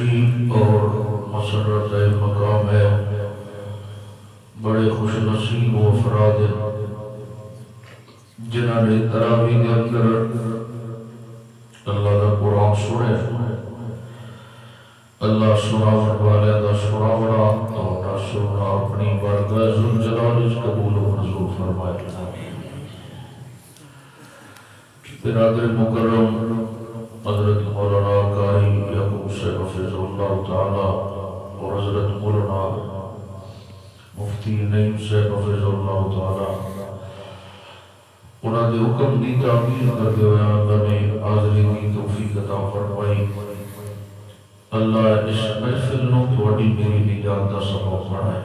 خوشی اور مسرت مقام ہے، بڑے خوش نصیب و افراد جنہوں نے تراویح کے اندر اللہ کا قرآن سنے، اللہ سناون والے دا سناونا اور سننا اپنی بارگاہ ذوالجلال وچ قبول و منظور فرمائے۔ برادر مکرم حضرت مولانا قاری یعقوب صاحب حفظہ اللہ تعالی اور حضرت مولانا مفتی نعیم صاحب حفظہ اللہ تعالی، انہاں دے حکم دی تعمیل کرتے ہوئے اللہ نے حاضری کی توفیق عطا فرمائی۔ اللہ اس محفل نو تھوڑی میری نجات کا سبب بنائے۔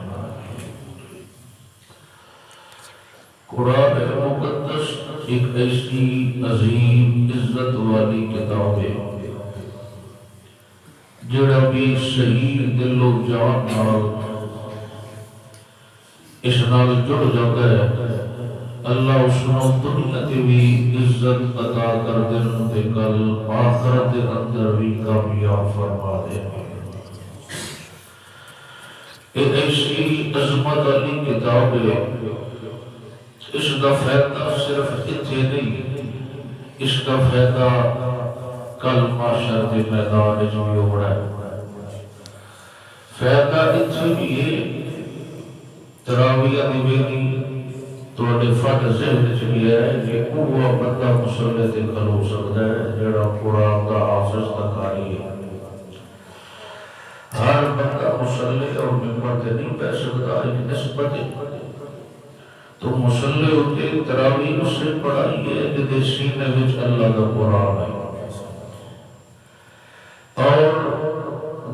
قرآن مقدس ایک ایسی عظیم عزت والی کتاب ہے جڑا بھی صحیح دل و جان نال اس نال جڑ جاتا ہے، اللہ اس نو دنیا تے بھی عزت عطا کر دین تے کل آخرت دے اندر بھی کامیاب فرما دے۔ ایک ایسی عظمت والی کتاب ہے، اس کا فائدہ صرف اتنے نہیں، اس کا فائدہ کل معاشر کے میدان میں بھی ہونا ہے۔ فائدہ اتنے بھی ہے، تراویح دی بیلی توڑے فٹ ذہن چلی ہے کہ وہ بندہ مسلح تے کھلو سکتا ہے جڑا قرآن کا حافظ تکاری ہے۔ ہر بندہ مسلح اور ممبر تے نہیں پہ سکتا، ایک نسبت ہے تو مسلح ہوتے تراویح اس سے پڑھائیے جدے سینے وچ اللہ کا قرآن ہے۔ اور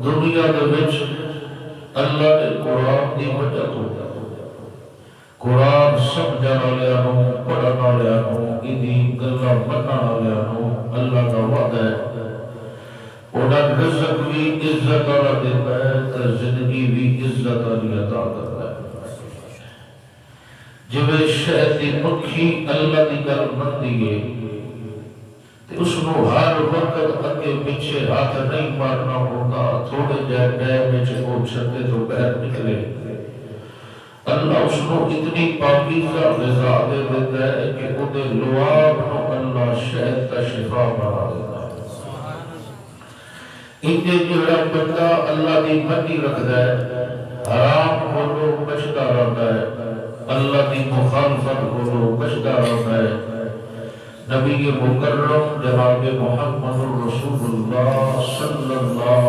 دنیا دے وچ اللہ کے قرآن دی وجہ تو قرآن سمجھن والوں پڑھن والوں ایدی گلاں منن والوں اللہ کا وعدہ ہے، انہاں رزق بھی عزت والا دیتا ہے تے زندگی بھی عزت والی عطا کرتا ہے۔ جویں شہد دی مکھی اللہ دی گل منتی ہے تے اس نو ہر وقت اگے پیچھے ہاتھ نہیں مارنا ہوتا، تھوڑے جہے ٹائم وچ وہ چھتے تو باہر نکلے، اللہ اس کو اتنی پاکیزہ غذا دے دیتا ہے کہ انہیں لعاب کو اللہ شہد کا شفا بنا دیتا ہے۔ انہیں جڑا بندہ اللہ دی بندی رکھتا ہے، حرام کو لوگ بچتا رہتا ہے، اللہ دی مخالفت کو لوگ بچتا رہتا ہے۔ نبی مکرم جناب محمد رسول اللہ صلی اللہ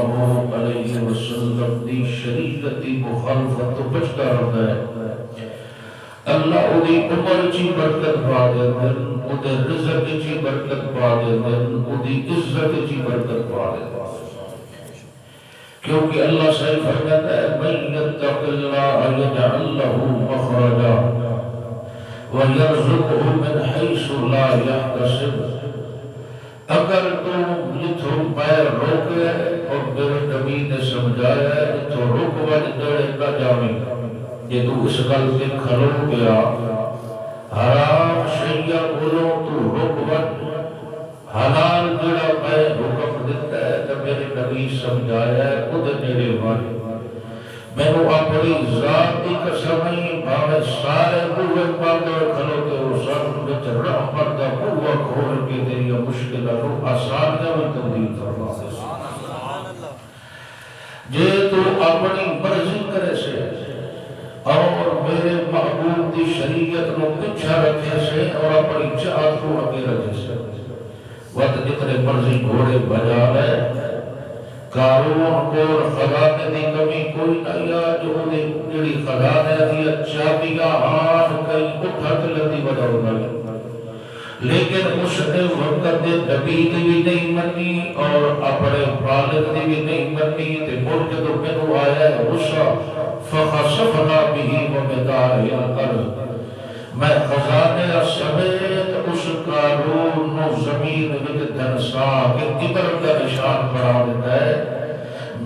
علیہ وسلم دی شریعت دی مخالفت تو بچتا رہتا ہے، اللہ اُدھی عمر چی برکت پا دے دن، اُدھے رزق چی برکت پا دے دن، اُدھی عزت چی برکت پا دے دن، کیونکہ اللہ صحیح فرماتا ہے مَن يَتَّقِ اللَّهَ يَجْعَلْ لَهُ مَخْرَجًا وَيَرْزُقْهُ مِنْ حَيْثُ لَا يَحْتَسِبُ۔ اگر تم جتھوں پیر روکے اور میرے نبی نے سمجھایا ہے تو رک وج دڑے نہ جاویں، یہ تو اس گل سے کھلو گیا، حرام شیعہ بولو تو رک وج، حلال جڑا میں حکم دیتا ہے تو میرے نبی سمجھایا ہے خود میرے وج، میں نے اپنی ذات کی قسمی بھاوے سارے بوئے پاندر کھلوتے ہو سن وچ رحمت دا بوہ کھول کے تیری مشکل رو آسانیاں میں تبدیل فرما دے۔ جے تو اپنی مرضی کرے سے اور میرے محبوب دی شریعت نو پچھا رکھے سے اور اپنی چاہت کو آگے رکھے سے، وقت جتنے مرضی گھوڑے بجا لے، قارون کو خزانے دی کمی کوئی نہیں آ، جو انہیں جڑی خزانے دی چابیاں ہاتھ کئی اٹھت لتی بدل گئی، لیکن اس نے وقت دے نبی دی بھی نہیں منی اور اپنے والد دی بھی نہیں منی، تے ملک تو منو آیا ہے غصہ فخسفنا به وبداره الارض، میں خزانے سمیت اس قارون نو زمین وچ دھنسا کے کبر کا نشان بنا دیتا ہے،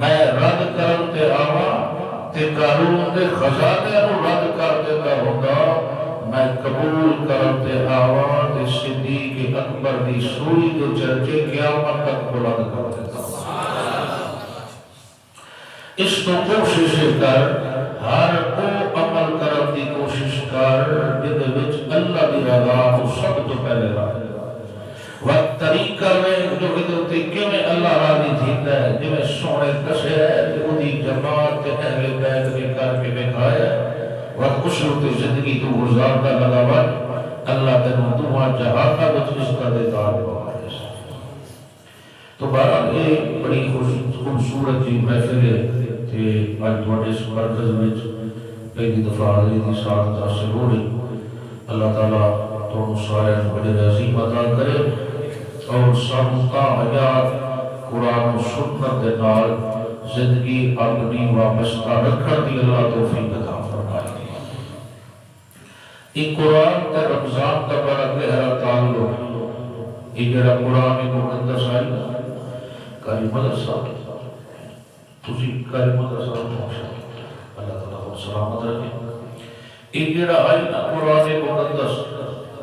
میں رد کرن تے آواں تے قارون دے خزانے نو رد کر دیتا ہوگا، میں قبول کرن تے آواں تے صدیق اکبر دی سوئی دے چرچے قیامت تک بلند کر دیتا ہوں۔ اس کو کوشش کر ہر کو عمل کرن دی کوشش کر جدے وچ اللہ دی رضا کو سب تو پہلے رکھ وقت طریقہ میں جو ادھوتی کیوں میں اللہ راضی تھیتا ہے جو میں سونے کسے ہے جو دی جماعت کے اہل بیت نے کر کے بکھایا وقت خشرت زندگی تو گزارتا لگا وقت اللہ تنو دعا جہاں کا بچ اس کا دیتا ہے تو بہرحال یہ بڑی خوبصورت جی محفل ہے کہ آج تھوڑے اس مرکز میں پہلی دفعہ حاضری دی ساتھ حاصل ہو رہی اللہ تعالیٰ تو سارے بڑے عظیم عطا کرے اور سامتا حیات قرآن و سنت دے نال زندگی اپنی وابستہ رکھن دی اللہ توفیق عطا فرمائے یہ قرآن کا رمضان کا بڑا گہرا تعلق یہ جڑا قرآن مقدس ہے کاری مدرسہ تجھے کاری مدرسہ اللہ تعالیٰ کو سلامت رکھے یہ جڑا ہے قرآن مقدس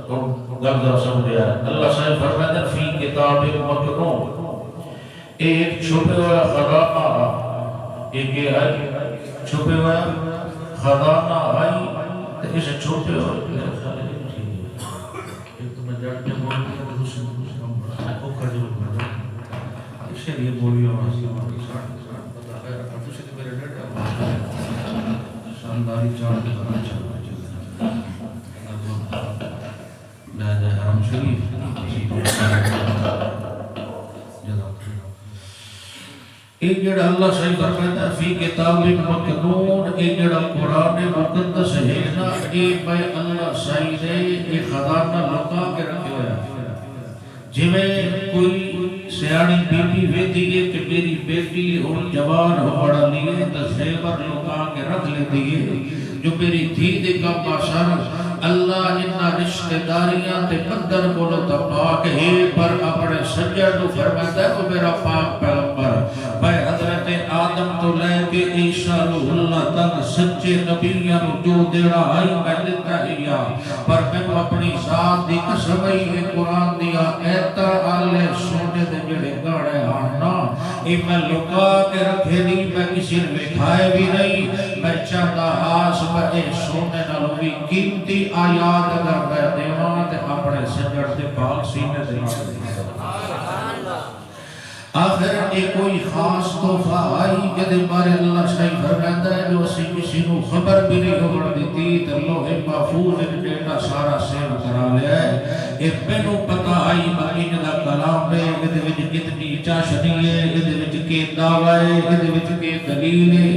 گلدہ سمجھے ہے اللہ صاحب فرمائے فی کتاب مکنون ایک چھپے ہوا خزانہ ایک یہ ہے چھپے ہوا خزانہ ہے اسے چھپے ہوا ایک تو میں جاتے ہیں بولنے کے دوسرے کو کھجو اسے لیے بولی شانداری چار کے بنا چاہتا حرم شریف ایک جڑا اللہ صحیح فرماتا ہے فی کتاب مکنون ایک جڑا قرآن مقدس ہے نا ایک میں اللہ صحیح دے ایک خزانہ لکا کے رکھے ہویا جی میں کوئی سیاڑی بیٹی ویدی ہے کہ میری بیٹی اور جوان ہو بڑا لیے تصیبر لکا کے رکھ لیتی ہے جو میری دید کا باشر اللہ انہا رشتہ داریاں تے قدر بولو تا پاک ہے پر اپنے سجر تو فرماتا ہے وہ میرا پاک پیغمبر بھائی حضرت آدم تو لے کے عیسیٰ اللہ تک سچے نبیاں جو دیڑا آئی میں لیتا ہیا پر میں اپنی ذات دی قسمئی ہے قرآن دیا ایتا آلے سونے دے جڑے گاڑے آنا ای میں لکا کے رکھے دی میں کسی نے کھائے بھی نہیں میں چاہتا آس میں سونے نہ لوگی قیمتی آیات اگر میں دیوان تے اپنے سجڑ سے پاک سینے دے آخر ایک کوئی خاص تحفہ آئی کہ بارے اللہ صحیح فرماتا ہے جو اسی کسی کو خبر بھی نہیں خبر دیتی تو لوح محفوظ ایک ڈیٹا سارا سیو کرا لیا ہے ایک مینو پتہ آئی مکین دا کلام ہے کہ وچ کتنی چاشنی ہے کہ وچ کے دعوی ہے کہ وچ کے دلیل ہے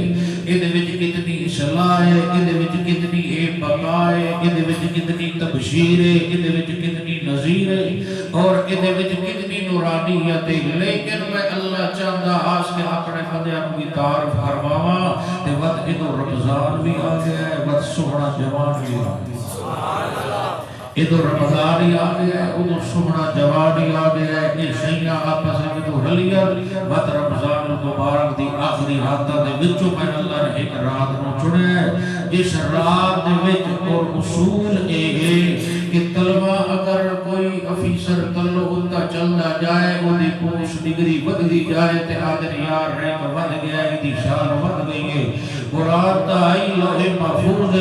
کہ وچ کتنی اصلاح ہے کہ وچ کتنی بقا ہے کہ وچ کتنی تبشیر ہے کہ وچ کتنی نذیر ہے اور کہ وچ کتنی نورانیت ہے لیکن میں اللہ چاہتا آج کے اپنے خدیان کی تعارف کرواما تے وقت ادھو رمضان بھی آ گیا ہے وقت سوڑا جوان بھی آ گیا ہے ادھو رمضان ہی آ گیا ہے ادھو سوڑا جوان ہی آ گیا ہے یہ شیعہ آپس میں ادھو رلیا وقت رمضان المبارک دی آخری راتہ دے وچوں میں اللہ نے ایک رات نو چڑے ہے جس رات دے وچ اور اصول اے ہے کہ طلبہ اگر کوئی افیسر کلو ہوتا چلنا جائے وہ دی پوش ڈگری بد دی جائے تے آدھر یار رینک بد گیا ہے دی شان بد گئی ہے قرآن تا آئی لوح محفوظ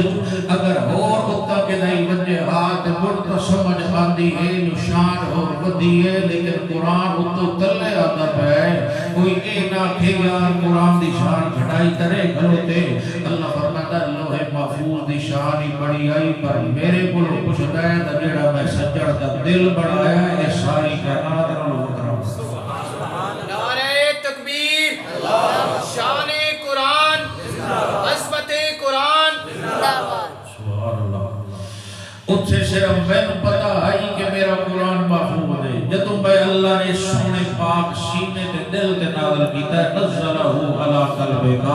اگر اور ہوتا کہ نہیں بجے ہاتھ مرتا سمجھ آندی ہے نشان اور بدی ہے لیکن قرآن اتو تلے آتا ہے کوئی اے نہ کہ یار قرآن دی شان گھٹائی کرے گھلوتے اللہ فرماتا لوح محفوظ دی شان ہی بڑی آئی پر میرے کلو کچھ دائے جڑا میں سجڑ دا دل بڑھایا ہے ساری کائنات نال اترا نعرہ تکبیر شان قرآن عظمت قرآن سبحان اللہ اس سے صرف میں پتہ آئی کہ میرا قرآن محفوظ ہے جدوں میں اللہ نے سونے پاک سینے تے دل تے نازل کیتا ہے نزلہ علی قلبک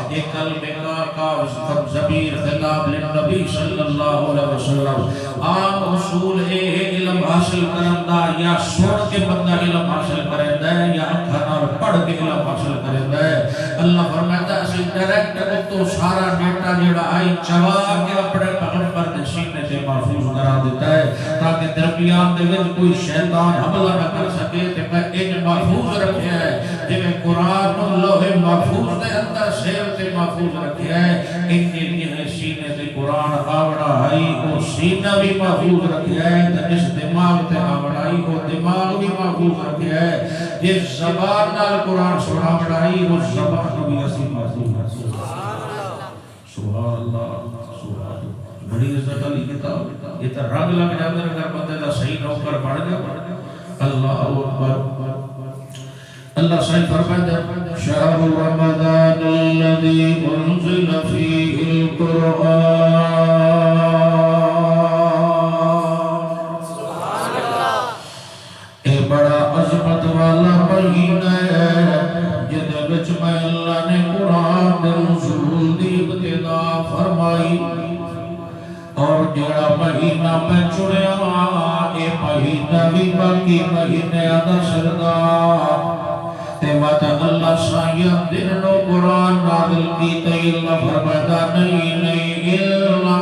ایک قلبک کا ضمیر خطاب للنبی صلی اللہ علیہ وسلم عام اصول ہے علم حاصل کرنا یا سن کے بندہ علم حاصل کرتا ہے یا اکھاں نال پڑھ کے علم حاصل کرتا ہے اللہ فرماتا ہے اسی ڈائریکٹ تو سارا ڈیٹا جڑا آئی چوا کے اپنے پیغمبر دے سینے تے محفوظ کرا دیتا ہے تاکہ درمیان دے وچ کوئی شیطان حملہ نہ کر سکے تے میں ایک محفوظ رکھیا ہے جے قرآن لوح محفوظ دے اندر سے محفوظ رکھیا ہے ان لیے سینے تے قرآن آوڑا آئی وہ سینہ بھی محفوظ رکھیا ہے جس دماغ تے آوڑا آئی وہ دماغ بھی محفوظ رکھیا ہے جس زبان نال قرآن سنا بڑھائی وہ زبان بھی اسی محفوظ رکھیا سبحان اللہ سبحان اللہ بڑی عزت علی کتاب یہ تو رنگ لگ جاتا ہے اگر بندے دا صحیح نوکر بڑھ گیا اللہ اکبر اللہ صحیح فرمائے شہر رمضان الذي انزل فيه القرآن اے بڑا عظمت والا مہینہ ہے جدے وچ میں اللہ نے قرآن دے نزول دی ابتدا فرمائی اور جڑا مہینہ میں چنیا اے مہینہ بھی باقی مہینے دا سردار تے وعدہ اللہ سایہ دن نو قرآن نازل کی تے اللہ فرماتا نہیں الا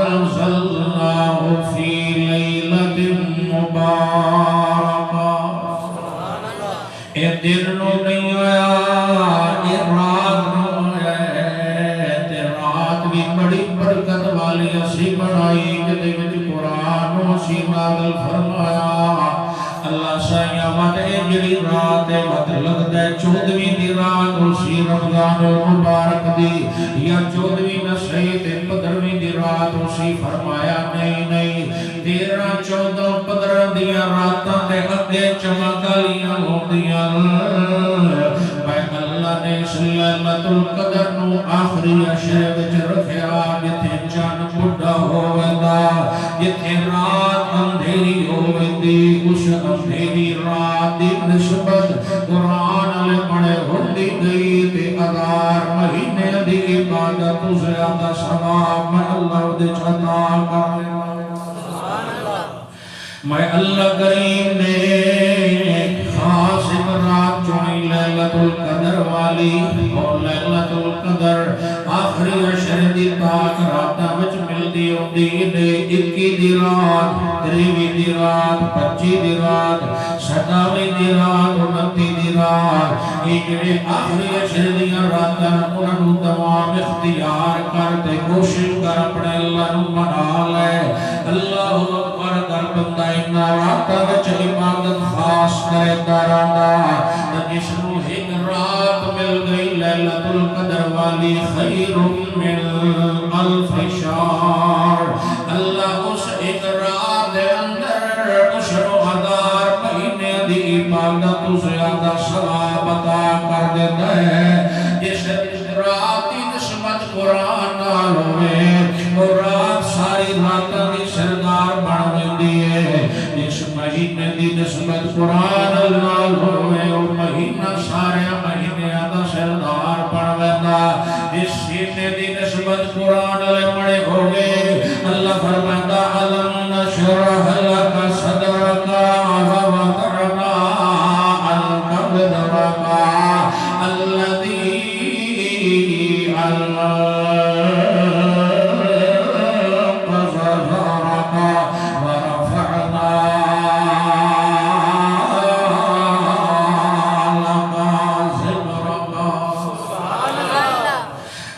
انزلناه فی لیلۃ مبارکہ اے دن نو نہیں آیا اے رات نو بڑی برکت والی اسی بنائی جدے وچ قرآن اسی نازل فرمایا اللہ سایہ وقت جڑی رات ہے وقت لگتا ہے 14ویں دی رات اسی رمضان مبارک دی یا 14ویں نشئی تے 15ویں دی رات اسی فرمایا نہیں 13 14 15 دیاں راتاں تے اگے چمک والیاں ہوندیاں میں اللہ نے اس لیلۃ القدر نو آخری عشرے وچ رکھیا جتھے چن بڑھا ہووندا جتھے رات اندھیری ہووندی اس اندھیری رات دی نسبت قرآن علیہ پڑھے ہوندی گئی تے ہزار مہینے دی عبادت زیادہ ثواب میں اللہ دے عطا کرے میں اللہ کریم نے خاص رات چنی لیلۃ القدر والی اور لیلۃ القدر آخری عشر دی تاک راتاں وچ ملدی ہوندی نے 21 دی رات 23 دی رات 25 دی رات 27 دی رات 29 دی رات یہ جڑے آخری عشر دی راتاں انہاں نوں تمام اختیار کر تے کوشش کر اپنے اللہ نوں منا لے اللہ اکبر کر بندہ انہاں راتاں وچ عبادت خاص کرے دارانا جس نو ایک رات مل گئی لیلۃ القدر والی خیر من الف شہر اللہ اس ایک رات دے اندر اس نو 1000 مہینے دی عبادت زیادہ ثواب عطا کر دیتا ہے جس رات دی نسبت قرآن نال ہوئے وہ رات ساری راتاں دی سردار بن ویندی ہے جس مہینے دی نسبت قرآن نال ہوئے وہ مہینہ سارے مہینے دا سردار بن ویندا جس مہینے دی نسبت قرآن نال بڑے ہوئے اللہ فرماتا الم نشرح لك صدرك ووضعنا عنك وزرك الذي أنقض ظهرك ورفعنا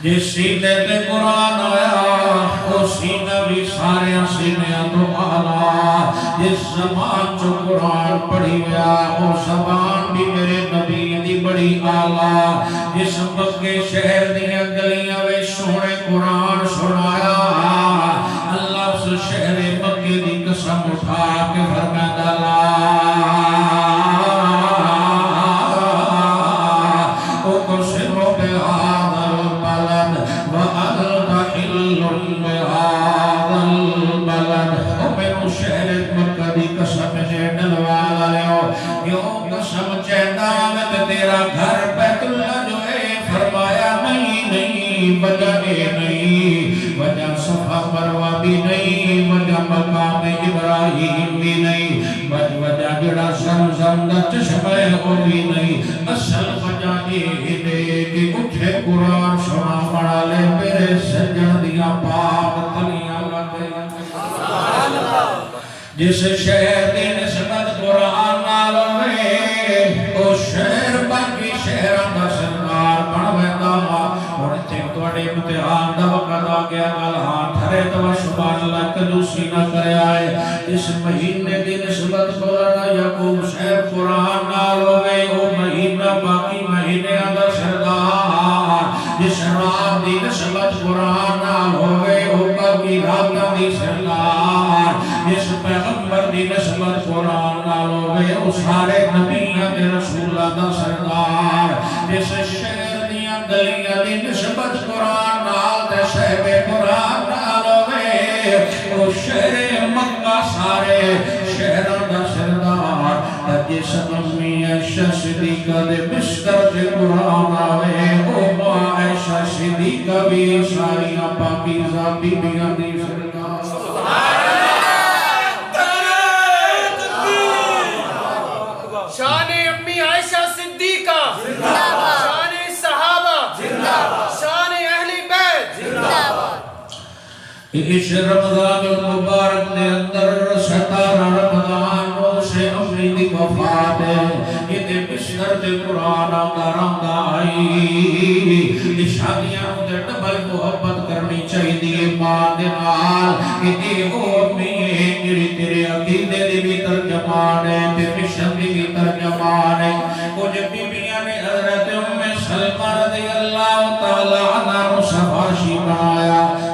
جس سینے تے قرآن آیا وہ سینہ بھی سارے سینے تو آلہ جس زبان جو قرآن پڑھی گیا وہ زبان بھی میرے نبی دی بڑی آلہ جس مکے شہر دیا گلیاں وے سونے قرآن سنایا اللہ اس شہر مکے دی قسم اٹھا کے فرمایا لا اقسم بهذا البلد وأنت حل بهذا البلد ومن شہر مکہ دی قسم چینل والا لیو کیوں قسم چیندا میں تیرا گھر بیت اللہ جو ہے فرمایا نہیں وجہ نہیں وجہ صفا مروہ بھی نہیں وجہ مقام ابراہیم بھی نہیں وجہ جڑا زمزم دا چشمہ وہ بھی نہیں اصل وجہ یہ ہے کہ اٹھے قرآن سنا پڑا لے میرے سجن دیا پاک تلیاں لگے جس شہر دی نسبت قرآن نال ہوئے او شہر باقی شہراں دا سردار بن بڑے امتحان دا وقت آ گیا گل ہاں ٹھرے تو سبحان اللہ کنجوسی نہ کرے آئے اس مہینے دی نسبت مولانا یعقوب صاحب قرآن نال ہوئے او مہینہ باقی مہینے دا سردار جس رات دی نسبت قرآن نال ہوئے او باقی رات دی سردار جس پیغمبر دی نسبت قرآن نال ہوئے او سارے نبیوں دے رسولہ دا سردار جس شہر دیاں گلیاں دی نسبت قرآن نال تے صاحب قرآن نال ہوئے او شہر مکہ سارے شہراں دا سردار جس امی عائشہ صدیقہ دے بستر تے قرآن آوے او ماں عائشہ صدیقہ بھی ساریاں پاکیزہ بیبیاں دی سردار شان امی عائشہ صدیقہ شان صحابہ شان اہل بیت اس رمضان المبارک دے اندر 17 رمضان سے امی دی وفات ہے یہ دے بستر تے قرآن آندا آئی شادیاں دے ڈبل محبت کرنی چاہیے ماں دے نال کہ او امی میری تیرے عقیدے دی بھی ترجمان ہے تے مشن دی بھی ترجمان ہے کچھ بیبیاں نے حضرت ام سلمہ رضی اللہ تعالی عنہ کو سفارشی بنایا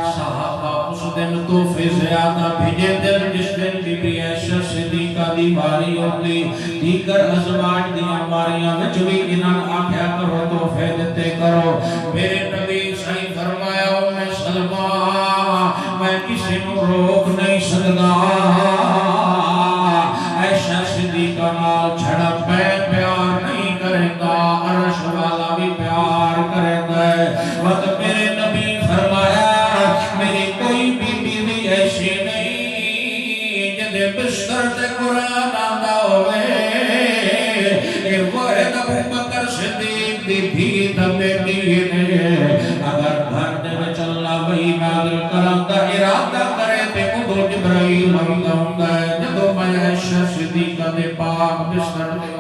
دن توفے زیادہ بھیجے دن جس دن بی بی عائشہ صدیقہ دی باری ہوتی دیگر ازواج دی ہماریاں وچ بھی انہاں آکھیا کرو توفے دیتے کرو میرے نبی صحیح فرمایا ام سلمہ میں کسی نو روک نہیں سکدا عائشہ صدیقہ نال چھڑا پہ پیار نہیں کردا عرش والا بھی پیار کردا ہے وقت میرے نبی فرمایا میری کوئی بیوی ایسی نہیں جدے بستر تے قرآن آندا ہوئے کہ وہ ہے ابو بکر صدیق دی بھی بیٹی نے اگر گھر دے وچ اللہ وہی نازل کرن دا ارادہ کرے تے ادھر جبرائیل ہوندا ہے جدوں میں عائشہ صدیقہ دے پاک بستر تے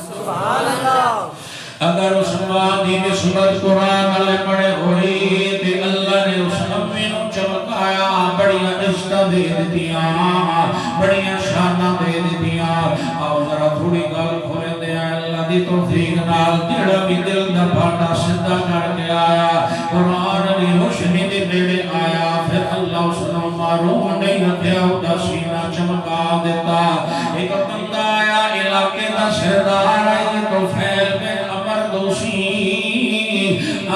سبحان اللہ اگر اس ماں دی نسبت قرآن والے پڑھے ہوئی تے اللہ نے اس امی نو چمکایا بڑیاں عزتاں دے دتیاں بڑیاں شاناں دے دتیاں آؤ ذرا تھوڑی گل کھولے دے اللہ دی توفیق نال جڑا بھی دل دا پھاٹا سیدھا کر کے آیا قرآن دی روشنی دے نیڑے آیا پھر اللہ اس نو معروم نہیں رکھیا اودہ سینہ چمکا دیتا ایک بندہ آیا علاقے دا سردار آئی تو پھیل بن دوسی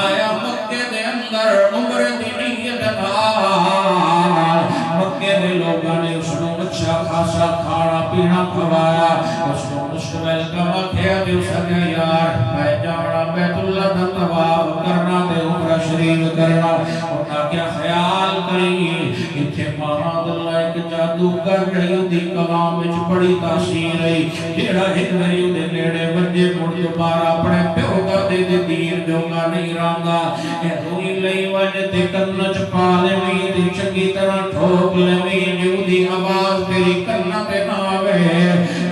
آیا مکے دے اندر عمر دی نیت نال مکے دے لوگاں نے اس نو اچھا خاصا کھانا پینا کھوایا اس نو مشتمل کما کھیا تے اس نے یار میں جانا بیت اللہ دا طواف کرنا تے عمرہ شریف کرنا انہاں کیا خیال کری ایتھے محمد اللہ ایک جادوگر رہی دی کلام وچ بڑی تاثیر رہی جیڑا ایک واری دے نیڑے وجے مڑ دوبارہ اپنے پیو دا دے دین جوگا نہیں رہندا اے روئی لئی وجہ تے کن چ پا لویں تے چنگی طرح ٹھوک لویں جو دی آواز تیری کن تے نہ آوے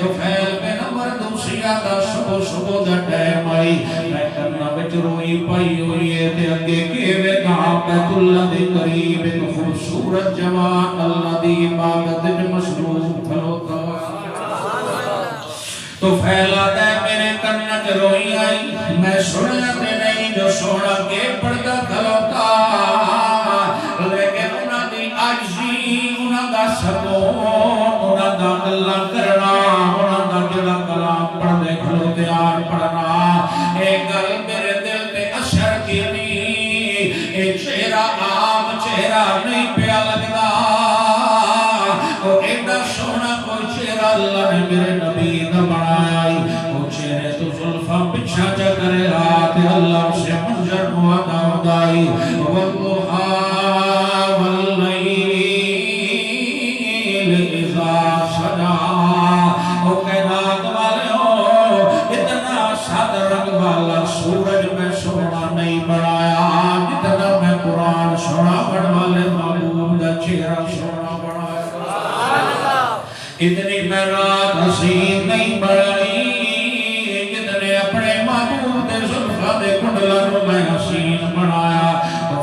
تو پھیل پہ نمبر دوسریا دا صبح دا ٹائم آئی میں کن وچ روئی پائی ہوئی ہے تے اگے کیویں کہاں بیت اللہ دے قریب ایک خوبصورت جوان اللہ دی عبادت وچ مصروف کھلوتا تو پھیلا دے میرے کنت روئی آئی میں سنیا تے نہیں جو سونا کے پردہ کھلوتا لیکن انہاں دی عاجزی انہاں دا سکون انہاں دا اللہ کرنا انہاں دا جڑا کلام پڑھدے کھلوتے آن پڑھنا ایک گل میرے دل تے اثر کیتی اے چہرہ عام چہرہ نہیں پیا لگدا او ایڈا سونا کوئی چہرہ اللہ نے میرے نبی دا بنایا او چہرے تو زلفاں پچھا جا کرے رات اللہ سے منظر موادا ہدائی والضحا واللیل اذا سجا او کائنات والے ہو اتنا سادہ رنگ والا سورج میں سونا نہیں بنایا جتنا میں قرآن سونا بن والے محبوب دا چہرہ سونا بنایا اتنی میں رات حسین نہیں بڑھائی جتنے اپنے محبوب دے زلفہ دے کنڈلہ میں حسین بنایا تو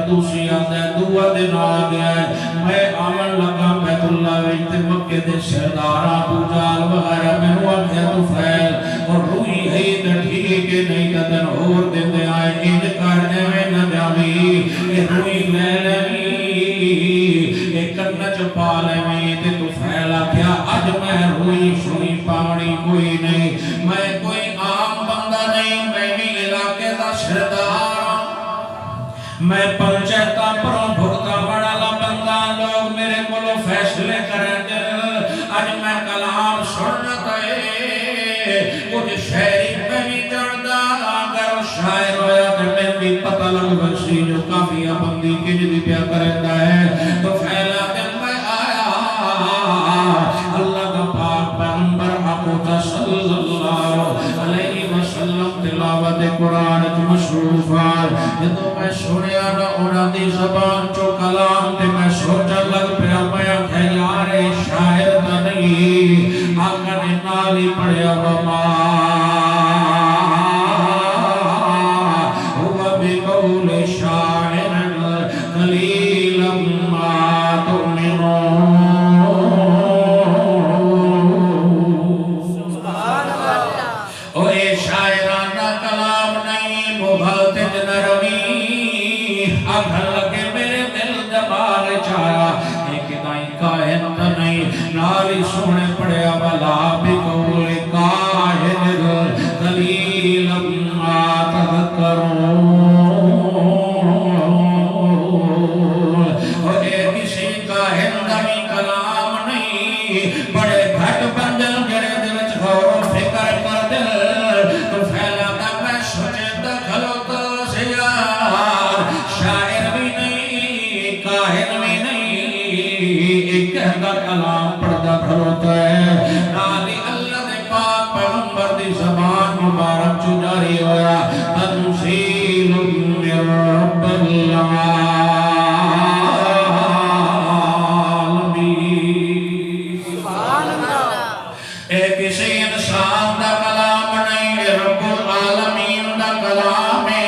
مردوسی آتا ہے دعا دن آ گیا ہے میں آمن لگا بیت اللہ ویت مکہ دے سردار ابو جال وغیرہ میں ہوا کہ تو فیل اور روئی ہے تے ٹھیک ہے نہیں تے دن اور دن دے آئے انج کرنے میں نہ جاوی اے روئی لے لے اے کنچ پا لے تے تو فیلا کیا اج میں روئی شوئی پاوڑی کوئی نہیں میں کوئی عام بندہ نہیں میں بھی علاقے دا سردار میں پنچایتاں پروں بھگتا بڑا لا بندہ لوگ میرے کولو فیصلے کریں دے اج میں کلام سننا تے کچھ شہری میں بھی جاندا اگر شاعر ہویا تے میں بھی پتہ لگ بخشی جو کافی بندی کی جدی پیا کردا ہے تو پھیلا تے میں آیا اللہ کا پاک پیغمبر آقا صلی اللہ علیہ وسلم تلاوت قرآن وچ مصروف ہے جدوں میں سنیا نا انہاں دی زبان چوں کلام تے میں سوچن لگ پیا میں کہ یار اے شاعر تے نہیں آقا نے نال ہی پڑھیا وما هو بقول شاعر قليلا ما تؤمنون نالی سونے پڑیا والا بقول قائل قلیل ما تذکرون اور اے کسی قائل نمی کلام نہیں بڑے گھٹ بندل جڑے دل وچ غور و فکر کر دل تو پھیلا دا میں سوچے دا کھلوتا سے یار شاعر بھی نہیں قائل بھی نہیں ایک کہتا کلام کھلوتا ہے نالی اللہ دے پاک پیغمبر دی زبان مبارک چو جاری ہویا تنزیل من رب العالمین سبحان اللہ اے کسی انسان دا کلام نہیں رب العالمین دا کلام ہے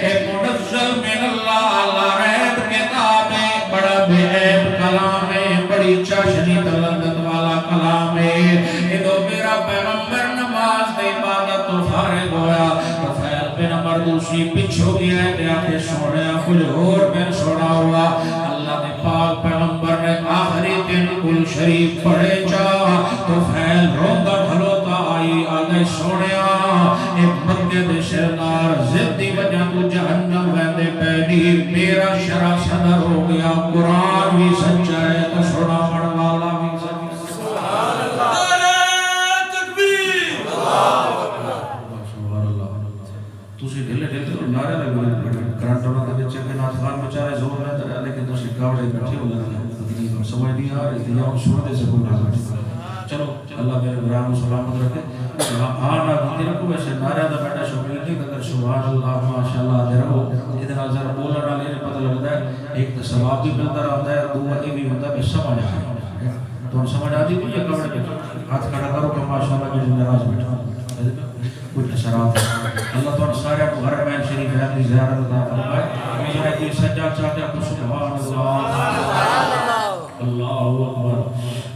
اے منزل من اللہ اللہ ریب کتاب ہے بڑا بے عیب کلام ہے بڑی چاشنی تلندت والا کلام ہے ادھو میرا پیغمبر نماز دے عبادت تو فارغ ہویا تو فیل بن مردوسی پچھو گیا ہے کہ آتے سوڑیا کل اور بن سوڑا ہوا اللہ نے پاک پیغمبر نے آخری دن کل شریف پڑھے چاہ تو فیل روندہ کھلوتا آئی آگے سوڑیا ایک مکہ دے سردار زدی وجہ تو جہنم ویندے پہنی میرا شرع صدر ہو گیا قرآن بھی سچا ہے تو سوڑا پڑھ والا بھی سچا ہے سبحان اللہ نعرہ تکبیر سبحان اللہ تسی ڈھلے ڈھلے تو نعرہ لگے کرنٹ ہونا تھا بچے کے ناس خان بچارے زور میں تھا لیکن تسی کاوڑے بیٹھے ہو جاتے ہیں سمجھ نہیں آ رہی تھی یا سنتے سے کوئی نہ بیٹھے چلو اللہ میرے برام و سلامت رکھے آنا گھنٹی رکھو ویسے نعرہ دا بیٹا شکریہ نہیں اگر سبحان اللہ ماشاءاللہ آدھے رہو ادھر آزار بولا ڈالے نے پتہ لگتا ہے ایک تو ثواب بھی ملتا رہتا ہے دعا یہ بھی ہوتا ہے سمجھ آئے تو ہم سمجھ آتی بھی یہ کمرے بیٹھا ہاتھ کھڑا کرو کہ ماشاءاللہ جو نراز بیٹھا کچھ اثرات ہے اللہ تعالیٰ سارے کو گھر میں شریف ہے اپنی زیارت عطا فرمائے مجھے کوئی سجا چاہتے ہیں سبحان اللہ اللہ اکبر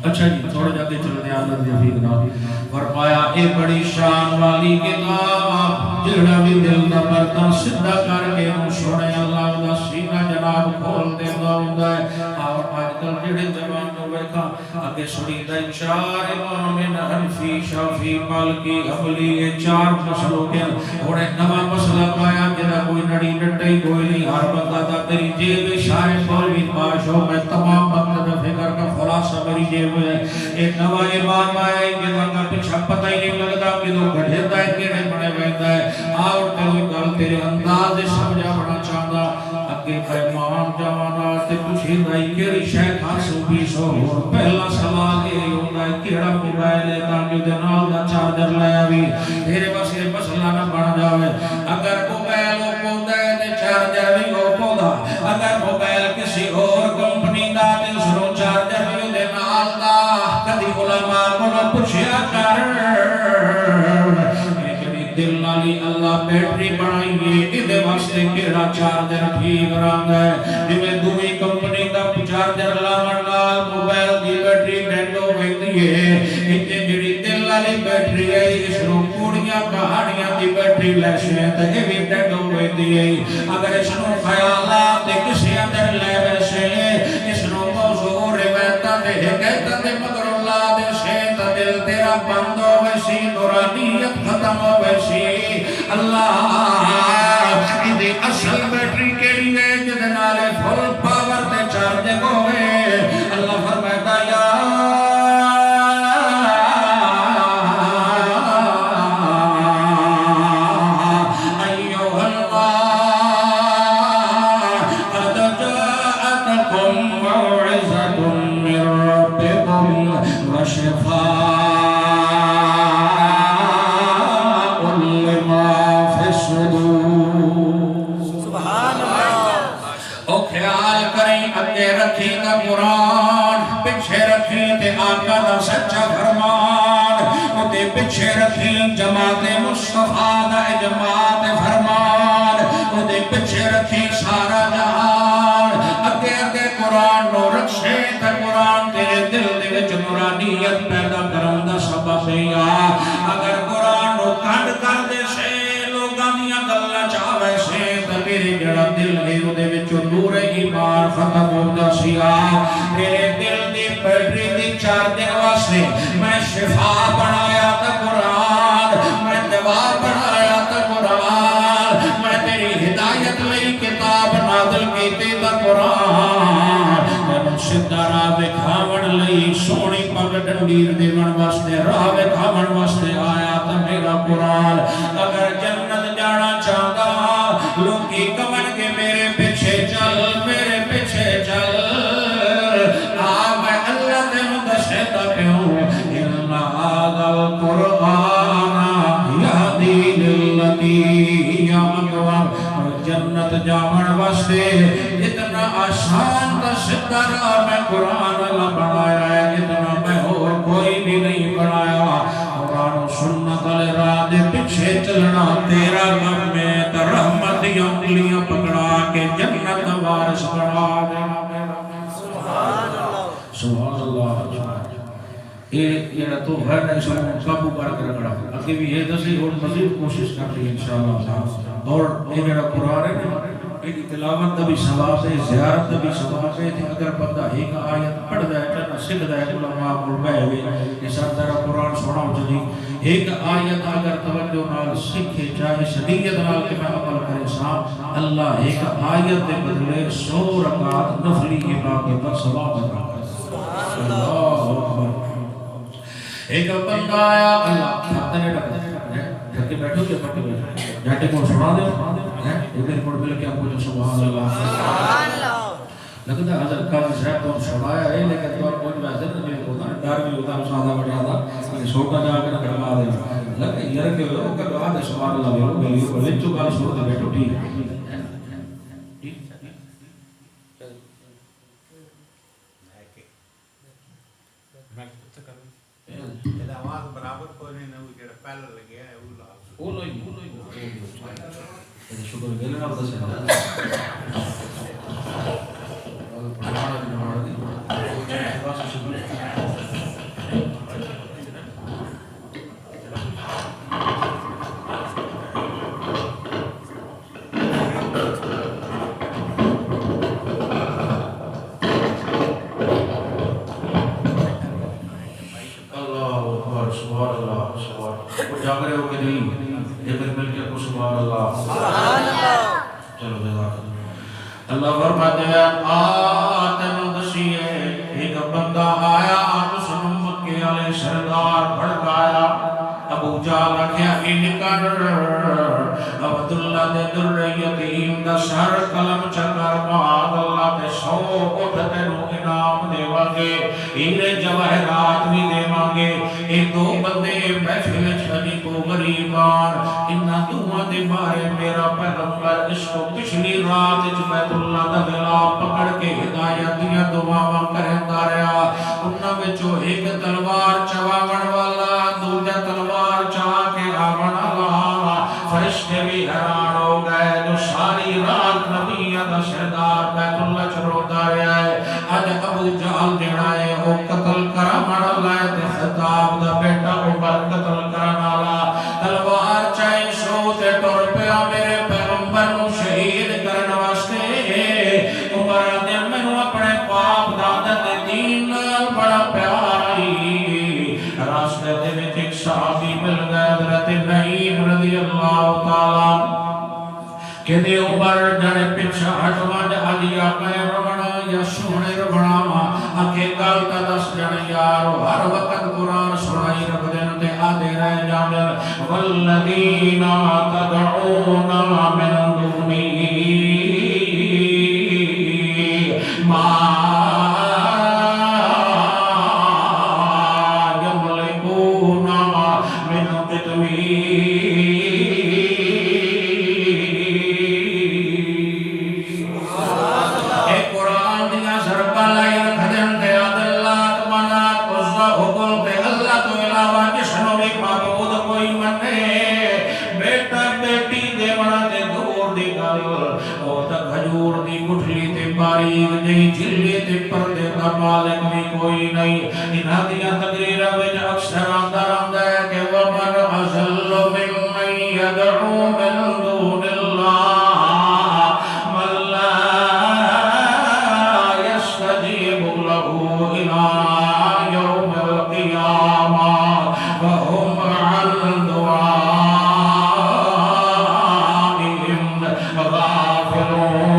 اچھا جی تھوڑے جاتے چلنے آلت حفیظ نام فرمایا اے بڑی شان والی کتاب جڑا بھی دل دا برتن سدھا کر کے ہم سونے اللہ دا سینہ جناب کھول دے گا ہوتا ہے اور آج کل جڑے جوان کو بیٹھا آگے سنی دا چار امام حنفی شافعی مالکی حنبلی یہ چار مسئلوں کے اور ایک نواں مسئلہ پایا جڑا کوئی نڑی ڈٹئی کوئی نہیں ہر بندہ دا تیری جیب سارے مولوی پاش ہو میں تمام مکتب فکر کا خلاصہ میری جیب ہے ایک نواں امام آیا جڑا کا پیچھا پتہ ہی نہیں لگتا کہ تو گھڑتا ہے کیڑے بنے ویندا ہے اور تیری گل تیرے انداز سمجھا بڑا چاہندا اگے پیمان جوانا تے پوچھی دائی کیڑی شے خاصو بیسو اور پہلا سوال یہ ہوندا ہے کیڑا موبائل ہے تاکہ دے نال دا چارجر لے آوی تیرے پاس یہ مسئلہ نہ بن جاوے اگر موبائل پوندا ہے تے چارجر بھی ہو پوندا اگر موبائل کسی اور کمپنی دا تے اس نو چارجر بھی دے نال دا کدی علماء کو پوچھیا کر دل نالی اللہ بیٹری بنائیے ادھے واسطے کیڑا چارجر ٹھیک رنگ ہے جویں دوئی کمپنی دا چارجر لاون نال موبائل دی بیٹری ڈیڈ ہو ویندی ہے تے جڑی دل والی بیٹری ہے اس نوں کوڑیاں کہانیاں دی بیٹری لیشے تے اے وی ڈیڈ ہو ویندی ہے اگر اس نوں خیالات تے کسے اندر لے ویسے اس نوں موضوع روایتاں تے حکایتاں تے مگر اللہ دے سے تے دل تیرا بند ہو ویسی نورانیت ختم ہو ویسی اللہ دی اصل بیٹری کیڑی ہے جس نال فل پاور تے چارجنگ ہوے اللہ فرماتا یا سچا فرمان اتے پچھے رکھی جماعت مصطفیٰ دا جماعت فرمان اتے پچھے رکھی سارا جہان اگے اگے قرآن نو رکھے تے قرآن تیرے دل دے وچ نورانیت پیدا کرن دا سبب ہے اگر قرآن نو کنڈ کر دے سے لوگاں دیاں گلاں چاوے سے تے میرے جڑا دل ہے اودے وچ نور ایمان ختم ہوندا سی میرے دل دی بیٹری دی چارجنگ واسطے میں شفا بنایا تا قرآن میں دوا بنایا تا قرآن میں تیری ہدایت لئی کتاب نازل کیتی تا قرآن میں سیدھا راہ وکھاون لئی سونی پگ ڈنڈیر دیون واسطے راہ وکھاون واسطے آیا تا میرا قرآن اگر جنت جانا چاہتا لوکی کمن کے میرے پیچھے چل میرے پیچھے چل جنت جاون واسطے اتنا آسان تا سیدھا راہ میں قرآن اللہ بنایا ہے اتنا میں اور کوئی بھی نہیں بنایا قرآن و سنت والے راہ دے پیچھے چلنا تیرا کم میں تے رحمت دی انگلیاں پکڑا کے جنت وارث بنا دینا سبحان اللہ یہ تو ہے نا اس کو قابو کر کے رکھنا اگے بھی یہ دسی اور مزید کوشش کرنی انشاءاللہ اور یہ میرا قرآن ہے کہ تلاوت کا بھی ثواب ہے زیارت کا بھی ثواب ہے اگر بندہ ایک آیت پڑھتا ہے چاہتا سکھتا ہے علماء علماء ہوئے کہ سر تیرا قرآن سونا ہو چلی ایک آیت اگر توجہ نال سکھے چاہے شدیت نال کہ میں عمل کرے سام اللہ ایک آیت دے بدلے 100 رکعت نفلی عبادت کا ثواب عطا کرے اللہ اکبر ایک بندہ آیا اللہ نے ڈھکے بیٹھو کہ پٹے بیٹھو جاٹے کو سنا دے ایک دن پڑھ مل کے آپ کو جو سبحان اللہ لگتا ہے حضرت قاضی صاحب کو سنایا ہے لیکن تو کوئی ویسے نہیں ہوتا ڈر بھی ہوتا سادہ بڑھا تھا چھوٹا جا کے کھڑا دے لگتا ہے یار کہ وہ کروا دے سبحان اللہ وہ گلی کو لے چکا چھوڑ دے بیٹھو ٹھیک شکر گلے نال دس جاگرے ہو کے نہیں ایک مل کے کو سبحان اللہ چلو جزاک اللہ فرماتے ہیں آتن دسیے ایک بندہ آیا مسلم مکے والے سردار بھڑکایا ابو جہل آکھیا انکر عبداللہ دے در یتیم دا سر قلم چکر بعد اللہ دے 100 اٹھ تینوں انعام دیواں گے ہیرے جواہرات بھی دیواں گے اے دو بندے محفل چھنی کو غریبان انہاں دوہاں دے بارے میرا پیغمبر اس کو پچھلی رات وچ بیت اللہ دا غلاف پکڑ کے ہدایت دیاں دعاواں کردا رہیا انہاں وچوں ایک تلوار چواون والا دوجا تلوار چا کے آون والا فرشتے فرشتے بھی حیران ہو گئے جو ساری رات نبیوں دا سردار بیت اللہ چ روتا رہا ہے اج ابو جہل جڑا ہے او قتل کرن والا ہے تے خطاب دا بیٹا عمر قتل کرن والا تلوار چاہے سو تے ٹر پیا میرے پیغمبر نو شہید کرن واسطے عمر نے مینوں اپنے باپ دادا دے دین نال بڑا پیار آئی راستے دے وچ ایک صحابی مل گئے حضرت نعیم رضی اللہ تعالی کہ دے عمر جڑے پیچھے ہٹوا علی آقا ربنا یا سونے ربنا اکھے گل تا دس جڑے یار ہر وقت قرآن سنائی رب دین تے آدے رہ جاندے والذین تدعون من دونه ما يملكون من قطمیر جھلے تے پردے دا مالک بھی کوئی نہیں انہاں دیاں تقریراں وچ اکثر آندا ہے کہ ومن اضل ممن يدعو من دون الله من لا يستجيب له الى يوم القيامه وهم عن دعائهم غافلون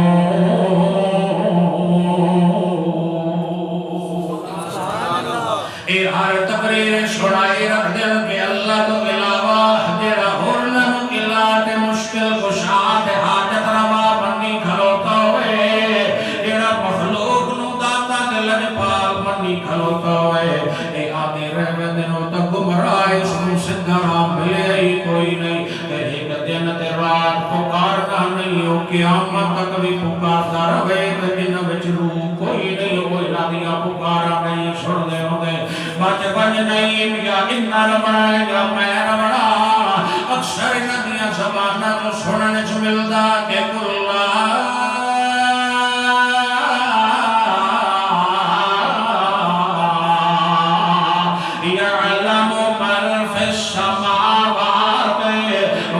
چھڑائی رکھ دل کہ اللہ تو علاوہ جیڑا ہورنا نو علاج مشکل کشا تے حاجت روا بنی کھلوتا ہوئے جیڑا مخلوق نو داتا تے لجپال بنی کھلوتا ہوئے اے آدھے رہوے دنوں تک گمراہ اس نو سدھا ملے ہی کوئی نہیں ایک دن تے رات پکارنا نہیں ہو قیامت تک بھی پکارتا رہے تے جن وچ روح کوئی نہیں کوئی نادیاں پکارا نہیں سن دے ہوندے بچ نہیں یا انہا رمنا یا میں رمنا اکثر ندیاں زبانہ تو سننے چھ ملدا کہ اللہ یعلم من فی السماوات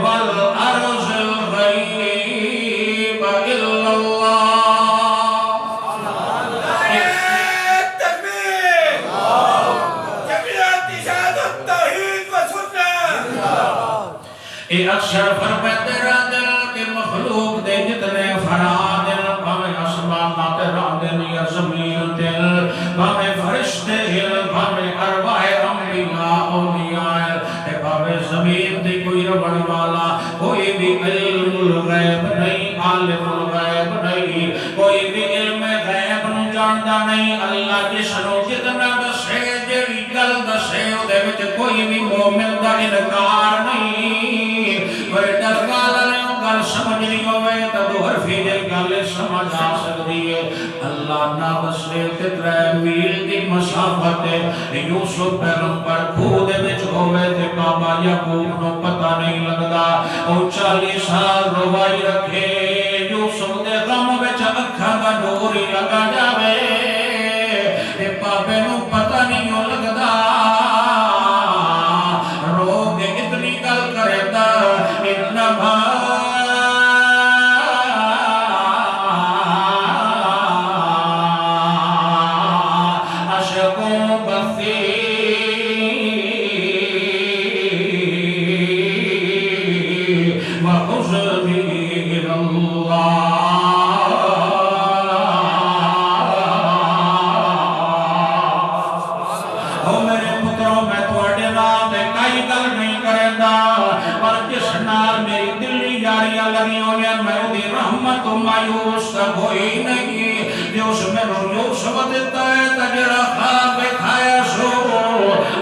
والارض الغیب الا اللہ اے اکثر فرماتے رہتے کہ مخلوق دے جتنے فرادن بھامے اسمانات رہتے یا زمین دل بھامے فرشتے ہل بھامے ارواح انبیاء اولیاء اے بھامے زمین دے کوئی ربن والا کوئی بھی علم الغیب نہیں عالم الغیب نہیں کوئی بھی علم غیب نو جاندا نہیں اللہ جس نو جتنا دسے جیڑی گل دسے او دے وچ کوئی بھی مومن دا انکار نہیں ڈر گل گل سمجھ نہیں ہوئے تو حرفی جی گل سمجھ آ سکتی ہے اللہ نہ دسے تے 3 میل دی مسافت یوسف پیغمبر کھو دے وچ ہوئے تے بابا یعقوب نو پتہ نہیں لگدا او 40 سال روائی رکھے یوسف دے غم وچ اکھاں دا نور ہی لگا جاوے تے بابے نو پتہ نہیں لگدا رو کے اتنی گل کردا انما اشکو بثی وحزنی اللہ او میرے پتروں میں تواڈے نال تے کئی گل نہیں کردا پر جس نال میری دلی یاریاں لگی ہوئیں میں دی رحمت مایوس ہوئی نہیں جو اس میں یوسف دیتا ہے تجرا خواب کھایا سو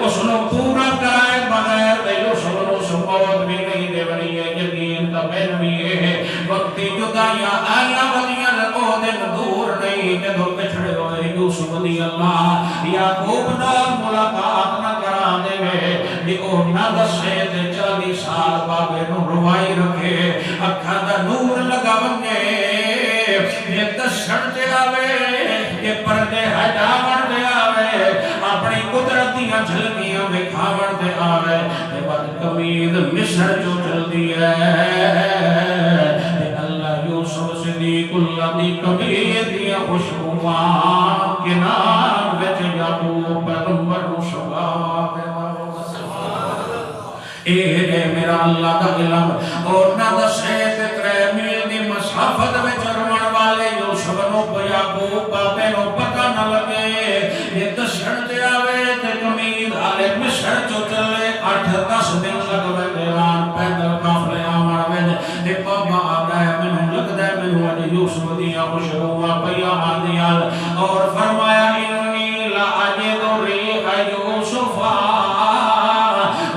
اس نو پورا کرائے بغیر یوسف نو موت بھی نہیں دے بنی ہے یقین تا میں بھی ہے وقتی جدائیاں آیا ودیاں لگو دن دور نہیں جدو پچھڑے ہوئے یوسف دی اللہ یعقوب نال ملاقات نہ کرا دے کہ او نہ دسے تے 40 سال بابے نو روائی رکھے اکھاں دا نور لگا ونجے یہ دسن تے آوے یہ پردے ہٹاون تے آوے اپنی قدرت دیاں جھلکیاں وکھاون تے آوے تے بد کمید مصر جو چلدی ہے اللہ یوسف صدیق اللہ دی کمید دیاں خوشبواں کنار وچ یعقوب پیغمبر نو شباب اے میرا اللہ دا علم اور نہ دسے تے 3 میل دی مسافت وچ رون والے یوسف نو یعقوب بابے نو پتہ نہ لگے یہ دسن تے آوے تے کمید آلے مصر چو چلے 8-10 دن لگ ویان پیدل قافلے آمن وچ تے بابا آدا ہے مینوں لگدا ہے مینوں اج یوسف دیاں خوشبواں پیا آندیاں اور فرمایا انی لا اجد ریح یوسف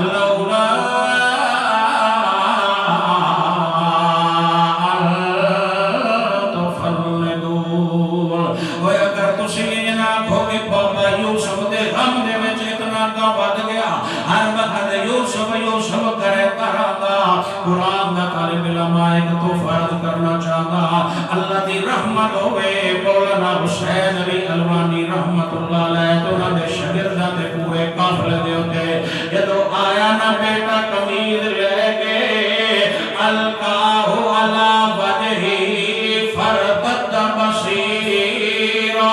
لولا یوسف کرے کرادا قرآن دا طالب علم ایک تو فرض کرنا چاہتا اللہ دی رحمت ہوئے مولانا حسین علی الوانی رحمت اللہ علیہ تو نہ دے شاگرداں دے پورے قافلے دے ہوتے جدو آیا نا بیٹا قمید لے کے القاہ علی وجہی فربت بصیرا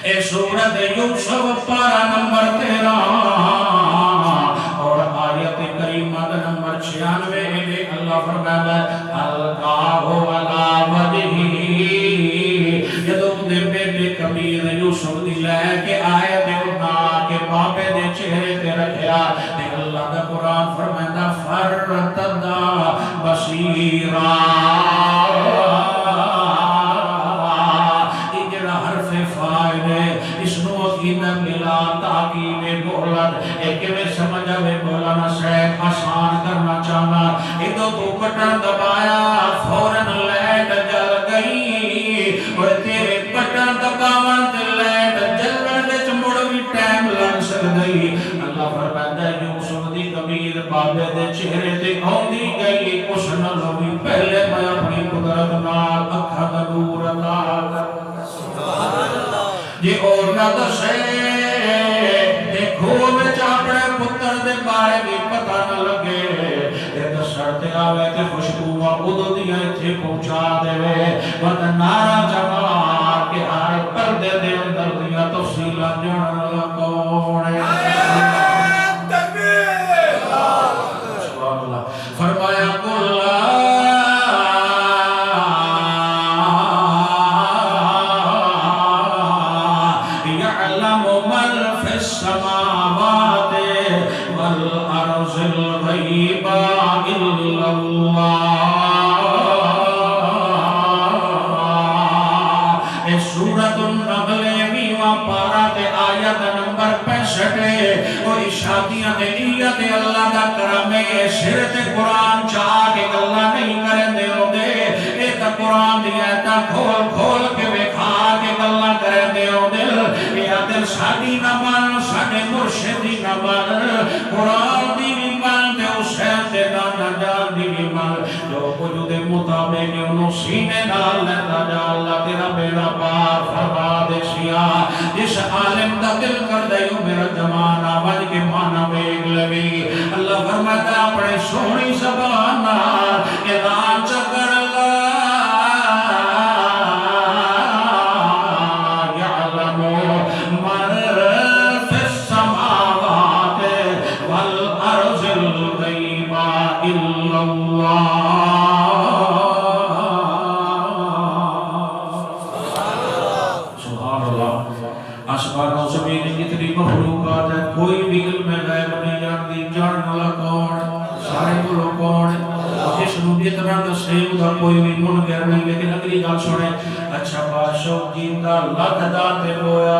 اے سورت یوسف پارا نمبر 13 اور آیت کریمہ نمبر 96 اللہ فرماتا ہے القاہ علی وجہی جدو دے بیٹے کبیر یوسف دی لے کے آئے تے اٹھا کے باپے دے چہرے تے رکھیا تے اللہ دا قرآن فرماتا فرتدا بصیرا ملا تاکید بولت ایک میں سمجھا میں مولانا شیخ آسان کرنا چاہنا ادھو تو بٹن دبایا فوراً لائٹ جل گئی اور تیرے بٹن دباون تے لائٹ جلن وچ مڑ بھی ٹائم لگ سکدی اللہ فرماتا ہے یوسف دی کمید بابے دے چہرے تے اوندی گئی اس نالوں بھی پہلے میں اپنی قدرت نال اکھاں دا نور عطا سبحان اللہ جی اور نہ دسے دیکھو وچ اپنے پتر دے بارے بھی پتہ نہ لگے تے دسن تے آوے تے خوشبواں اودوں دیاں ایتھے پہنچا دے ورنہ نعرہ جما کے ہر پردے دے اندر دیاں تفصیلاں جانن والا کون ہے تکبیر سبحان اللہ فرمایا قل السماوات والارض الغیب الا اللہ اے سورۃ النحل 20واں پارہ تے آیت نمبر 65 اور اشارتیاں تے نیت اللہ دا کرم ہے سر تے قرآن چاہ کے اللہ نہیں کرن دے ہوندے اے تے قرآن دی آیتاں کھول کھول کے وکھا کے اللہ کرن دے ہوندے اے دل ساڈی نہ مان ساڈے مرشد دی نہ مان قرآن دی بھی مان تے حسین دے نانا جان دی بھی مان جو کچھ دے مطابق انہوں سینے نال لیتا جا اللہ تیرا بیڑا پار فرما دے سیا جس عالم دا دل کر دیو میرا زمانہ بج کے مانا بیگ لگی اللہ فرماتا اپنے سونی زبان اعلان چکر کوئی بھی علم غیب نہیں جانتی جاننے والا کون سارے کو کون جس نو اتنا دسے دا کوئی بھی منکر نہیں لیکن اگلی گل سنے اچھا بادشاہ جی دا لکھ دا تے ہویا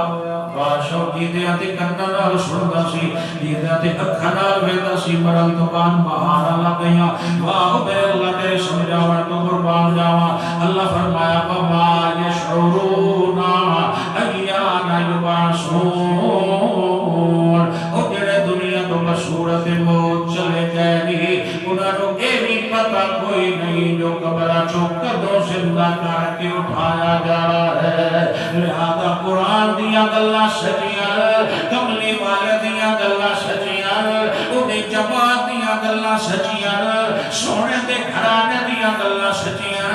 بادشاہ جی دے تے کناں نال سندا سی جی دے اکھاں نال ویندا سی مرن تو بعد مہاراں لگ گئیاں واہ میرے اللہ تیرے سمجھاون تو قربان جاواں اللہ فرمایا وما یشعرون ایان یبعثون بچوں قبروں زندہ کر کے اٹھایا جا رہا ہے لہذا قرآن دیا گلا سچیاں کملی والے دیا گلا سچیاں انہیں جماعت دیا گلا سچیاں سونے دے گھرانے دیا گلا سچیاں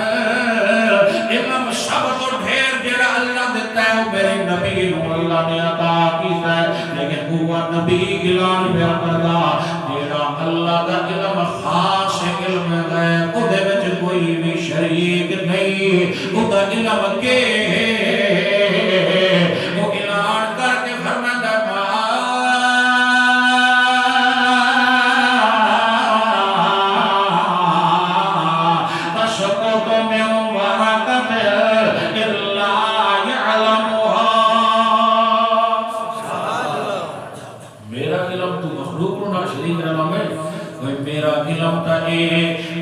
علم سب تو ڈھیر جڑا اللہ دیتا ہے میرے نبی نو اللہ نے عطا کیتا ہے لیکن وہ نبی اعلان پیا کردا جڑا اللہ دا علم خاص علم غیب او دے وچ کوئی بھی شریک نہیں او دا علم کے وہ اعلان کر کے فرماتا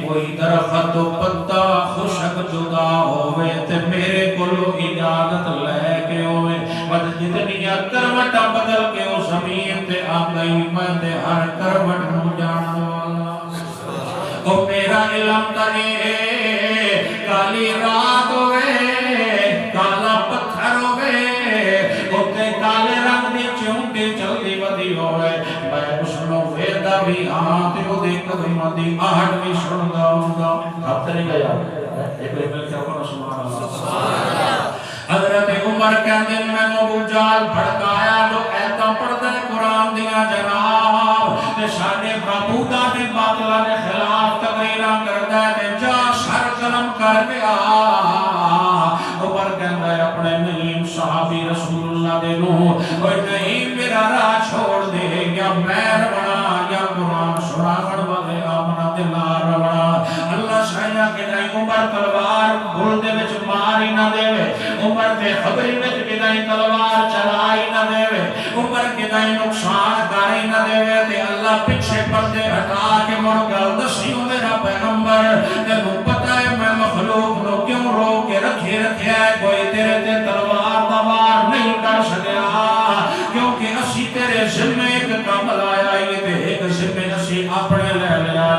کوئی درخت پتا خوشک جدا ہوئے تے میرے کلو اجازت لے کے ہوئے بد جتنی کروٹ بدل کے او زمین تے آ گئی میں تے ہر کروٹ نو جان والا او میرا علم تے کالی رات ہوئے کالا پتھر ہوئے او تے کالے رنگ دی چونٹی چلدی ودی ہوئے میں اس نو ویدا بھی آں تے او دے قدماں دی آہٹ بھی سندا ہوندا اب تے نہیں گیا ایک مل کے اپنا سبحان اللہ حضرت عمر کہندے میں ابو جال بھڑکایا جو ایتاں پڑھدا ہے قرآن دیا جناب تے ساڈے معبوداں دے باطلاں دے خلاف تقریراں کردا ہے تے جا سر قلم کر کے آ عمر کہندا ہے اپنے نعیم صحابی رسول اللہ دے نو اوے نہیں میرا راہ چھوڑ دے یا مہر بنا یا قرآن سناون والے آمنا دے نال رہنا اللہ شایا کہ نہیں عمر تلوار بھول دے وچ مار ہی نہ دے عمر تے خبری وچ کہ نہیں تلوار چلائی نہ دے عمر کہ نہیں نقصان کر ہی نہ دے تے اللہ پیچھے پردے ہٹا کے مڑ گل دسیو میرا پیغمبر تینوں پتہ ہے میں مخلوق نو کیوں رو کے رکھیا ہے کوئی تیرے تے تلوار دا وار نہیں کر سکیا کیونکہ اسی تیرے ذمے ایک کام لایا تے ایک ذمے اسی اپنے لے لیا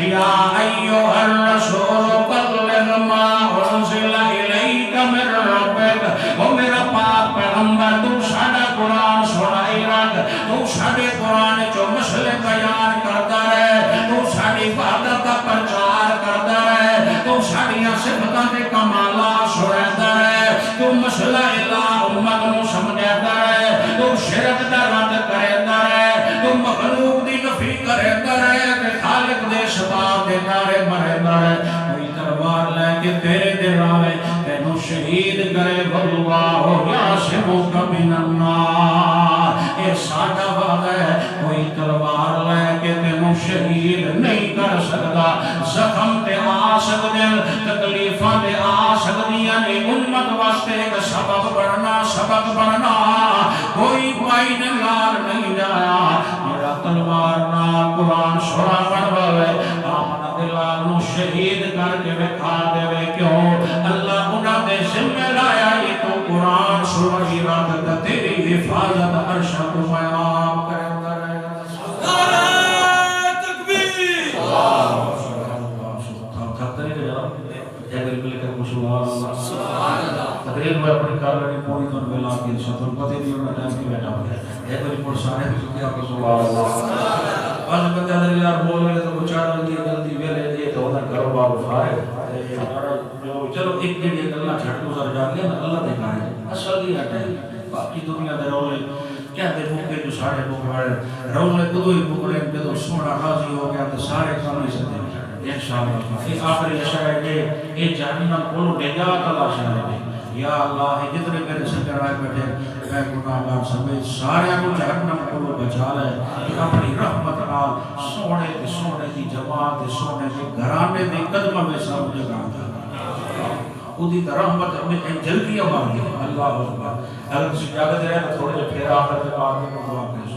یا ایھا الرسول بلغ ما انزل الیک من ربک او میرا پاک پیغمبر تو ساڈا قرآن سنائی رکھ تو ساڈے قرآن چو مسئلے بیان کرتا رہے تو ساڈی عبادت کا پرچار کرتا رہے تو ساڈی صفاتاں تے کمالات سناتا رہے تو مسئلہ الہ امت نو سمجھاتا رہے تو شرک دا رد کرتا رہے تو مخلوق دی نفی کرتا رہے تے خالق دے شفاعت دے نعرے مرتا رہے کوئی تلوار لے کے تیرے دے راوے تینو شہید کرے واللہ یعصمک من النار اے ساڈا وعدہ ہے کوئی تلوار لے کے تینو شہید نہیں کر سکتا زخم تے آ سکدے تکلیفاں تے آ سکدیاں نے امت واسطے ایک سبب بننا کوئی پائی نے لال نہیں جایا میرا تلوار نال قرآن سناون والے آمنا دلال نو شہید کر کے دکھا دے کیوں اللہ انہاں دے ذمہ لایا یہ تو قرآن سنائی رات تیری حفاظت عرش تو میں آپ کرتا رہے نعرہ تکبیر سبحان اللہ تقریر میں اپنی کارلانی پوری تو انویلا کی شاطر پتے بھی انہوں نے ٹائم کی بیٹھا ہوئے ایک بری پور سانے بھی چکے آپ کو سبحان اللہ آج کہتے ہیں یار بول رہے تو چار لگی جلدی ویلے دے تو ادھر کرو باب فائے چلو ایک دن ایک اللہ چھٹ گزر جا گیا نا اللہ دیکھا ہے اصل ہی ہٹے باقی دنیا دے رولے کہتے موقع جو سارے موقع رولے کدو ہی موقع جدو سونا راضی ہو گیا تو سارے کام ہی سکتے انشاءاللہ یہ آخری اشارہ ہے کہ یہ جہنم کولو نجات اللہ شاہ ہے یا اللہ جتنے میرے سنگر آئے بیٹھے میں گناہگار سمجھ سارے کو جہنم کولو بچا لے کہ اپنی رحمت نال سونے دی جماعت سونے دی گھرانے دی قدمہ میں سب جگہ تھا خودی رحمت میں جلدی آباد ہے اللہ اکبر اگر کسی جاگت رہے تو تھوڑے جو پھر آخر تک آگے میں دعا کریں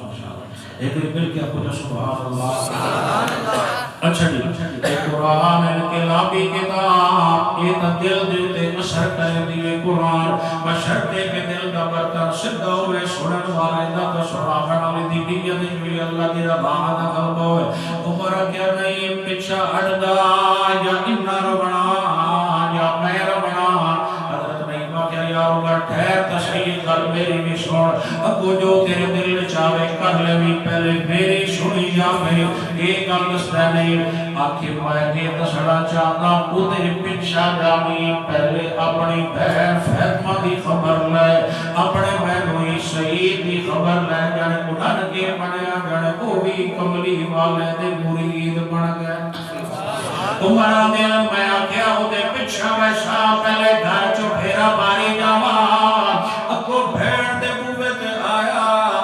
ایک مل کے اپنا سبحان اللہ اچھا جی قرآن انقلابی کتاب یہ تا دل دیتے اثر کر دیئے قرآن بشرتے کے دل کا برتن صدہ ہوئے سنن والے دا تو سراغن علی دی نیت جوئی اللہ دی ربا دا قلب ہوئے عمر کیا نہیں پچھا اڑدا یا انہ ربنا اگو جو تیرے دل چاہے کر لے بھی پہلے میری سنی جاوے ایک گل دستا نہیں آخر میں کے دسنا چاہتا ادھر پیچھا جاوی پہلے اپنی بہن فاطمہ دی خبر لے اپنے بہنوئی سعید دی خبر لے جانے اڑن کے بنیا جانے وہ بھی کملی والے دے مرید بن گئے عمر دل میں آکھیا ادھر پیچھا ویسا پہلے گھر چو پھیرا باری جاوا اکو بھیڑ دے بوے تے آیا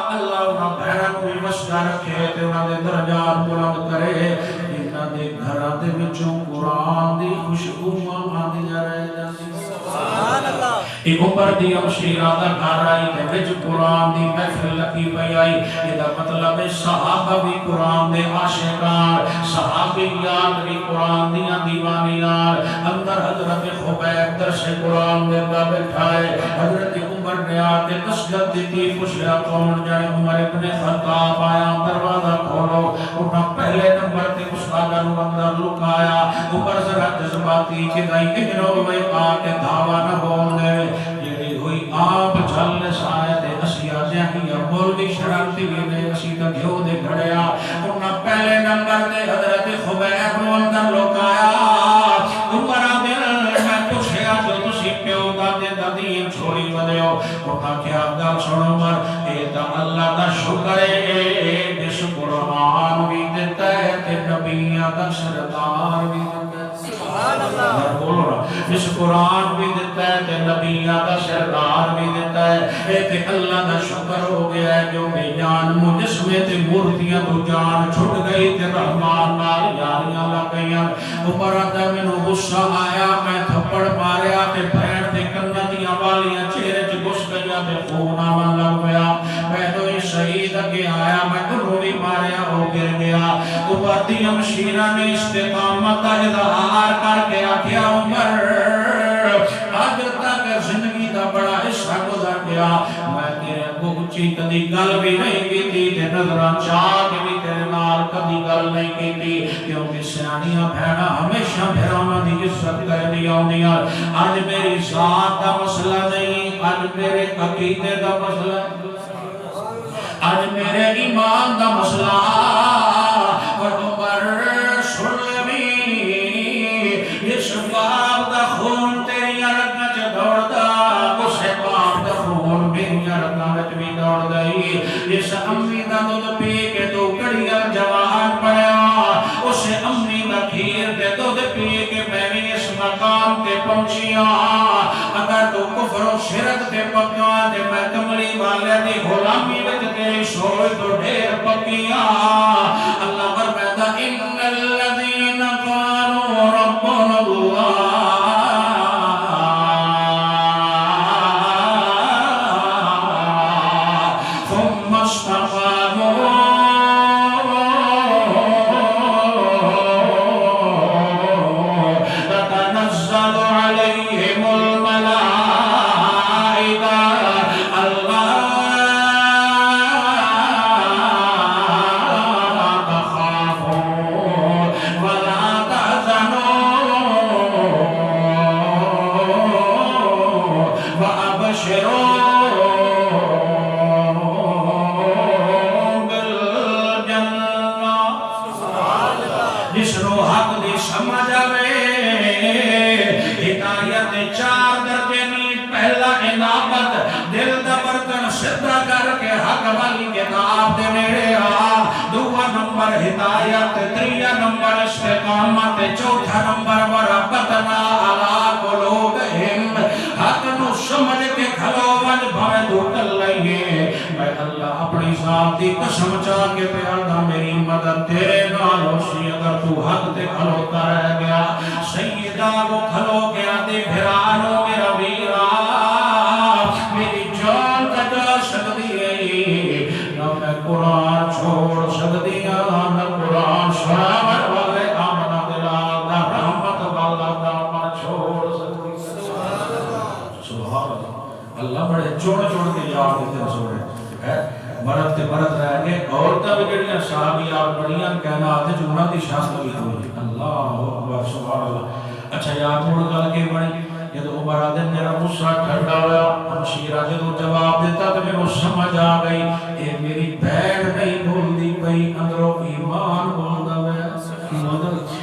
اللہ انہاں بھیڑاں کو بھی وسدا رکھے تے انہاں دے درجات بلند کرے انہاں دے گھراں دے وچوں قرآن دی خوشبو آندی رہ جاندی سبحان اللہ ایک عمر دی امشیرہ دا گھر آئی تے وچ قرآن دی محفل لگی پئی آئی ادا مطلب ہے صحابہ بھی قرآن دے عاشقان صحابیات بھی قرآن دیاں دیوانیاں اندر حضرت خبیب درس قرآن دے دا بیٹھائے حضرت عمر نے آتے نسجد دیتی پوچھا کون جائے عمر ابن خطاب آیا دروازہ کھولو انہاں پہلے نمبر تے استادہ نو اندر لکایا عمر ذرا جذباتی کہ نہیں اجنو میں آکے دھاوا نہ بول دے جیڑی ہوئی آپ چلنے شاید اسیا جہیا مولوی شرارتی نے اسی کا گھیو دے گھڑیا انہاں پہلے نمبر تے حضرت خبیب نو اندر لکایا عمر دل میں پوچھیا جو تسی پیو دا دے دین چھوڑی ودیو انہاں کیا گل سنو مر اے تا اللہ دا شکر ہے جس قرآن بھی دیتا ہے تے نبیاں دا سردار بھی دیتا ہے سبحان اللہ بولو نا جس قرآن بھی دیتا ہے تے نبیاں دا سردار بھی دیتا ہے اے تے اللہ دا شکر ہو گیا ہے جو بے جان مجسمے تے مورتیاں تو جان چھٹ گئی تے رحمان نال یاریاں لگ گئیاں عمر دا مینوں غصہ آیا میں تھپڑ ماریا تے بھین تے کناں دیاں والیاں چہرے چ گھس گئیاں تے خون آون لگ پیا میں تو شہید اگے آیا میں انہوں بھی ماریا ہو گر گیا عمر دی امشیرہ نے استقامت کا اظہار کر کے آکھیا عمر آج تک زندگی دا بڑا حصہ گزر گیا میں تیرے کو اچھی کدی گل بھی نہیں کی تھی تے نظراں چاہ کے بھی تیرے نال کدی گل نہیں کی تھی کیونکہ سیانیاں بھیڑاں ہمیشہ بھیڑاں دی عزت کرنی آندیاں آج میری ذات دا مسئلہ نہیں آج میرے عقیدے دا مسئلہ آج میرے ایمان دا مسئلہ اور عمر سن بھی اس باپ دا خون تیری رگاں چ دوڑدا اس باپ دا خون میری رگاں وچ بھی دوڑ گئی اس امی دا دودھ پی کے تو کڑیاں جوان پڑیا اس امی دا کھیر دے دودھ پی کے میں بھی اس مقام تے پہنچیا اگر تو کفر و شرک تے پکا تے میں کملی والے دی غلامی وچ تیری سوچ تو ڈھیر پکیاں اللہ فرماتا ان الذین قالوا ربنا اللہ ثم استقاموا تتنزل عليهم ہدایت تریہ نمبر استقامت چوتھا نمبر وربطنا علی قلوبہم حق نو سمجھ کے کھلو ون بھاوے دھوٹل لئیے میں اللہ اپنی ذات دی قسم چاہ کے پیادا میری مدد تیرے نالو سی اگر تو حق تے کھلوتا رہ گیا سیدہ وہ کھلو گیا تے بھرانو میرا ویرا میری جان تجا سکتی ہے نہ میں قرآن چھوڑ سکتی نہ قرآن شرابت والے آمنہ دلال نہ رحمت والا دامن چھوڑ سکتی سبحان اللہ اللہ بڑے چوڑ کے یاد دیتے رسولے مرد تے مرد رہ گئے عورتاں بھی جڑیاں صحابیات بڑیاں کہنا آتے جو انہاں دی شان بھی ہوئی اللہ اکبر سبحان اللہ اچھا یاد موڑ گل کے بڑی جب عمر آدھے میرا غصہ ٹھنڈا ہوا ہمشیرہ جب جواب دیتا تو میرے سمجھ آ گئی اے میری بھیڑ نہیں بول دی پئی اندروں ایمان بول دا گیا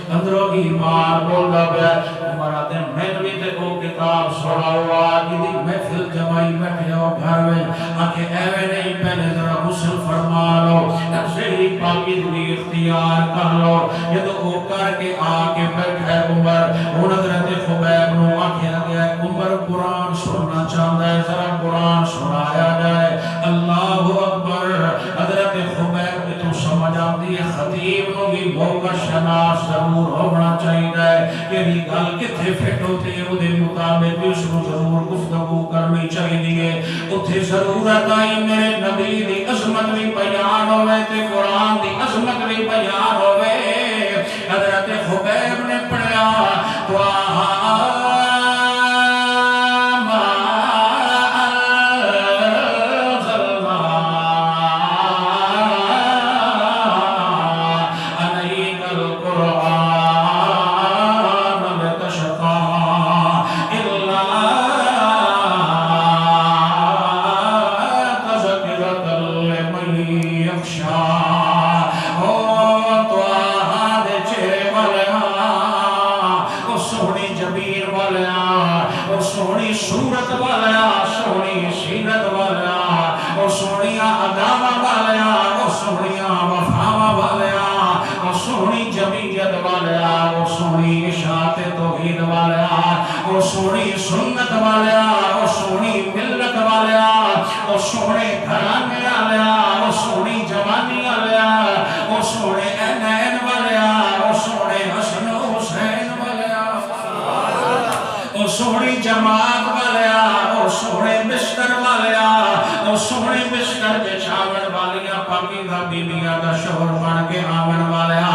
اندروں ایمان بول دا گیا عمر آدھے میں بھی تے کو کتاب سوڑا ہوا جدی محفل جمائی بیٹھے ہو گھر میں آکے ایوے نہیں پہلے ذرا غسل فرما لو نفسیری پاکی دلی اختیار کر لو یہ تو او کر کے آکے بیٹھے عمر ان حضرت خبیب نو آکے گیا عمر قرآن سننا چاہتا ہے ذرا قرآن سنایا جائے اللہ اکبر حضرت خبیب کی تو سمجھ آتی ہے خطیب نو بھی موقع شناس ضرور ہونا چاہیے کہ بھی گل کتھے فٹ ہوتے ہیں وہ دے مطابق اس کو ضرور گفتگو کرنی چاہیے اتھے ضرورت آئی میرے نبی دی عظمت بھی بیان ہوئے تے قرآن دی عظمت بھی بیان ہوئے حضرت خبیب نے پڑھا تو سونی سنت والیا او سونی ملت والیا او سونے گھرانے والیا او سونی جوانی والیا او سونے اینین والیا او سونے حسن حسین والیا او سونی جماعت والیا او سونے بستر والیا او سونے بستر کے چھاون والیا پاکیزہ بیبیاں دا شوہر بن کے آون والیا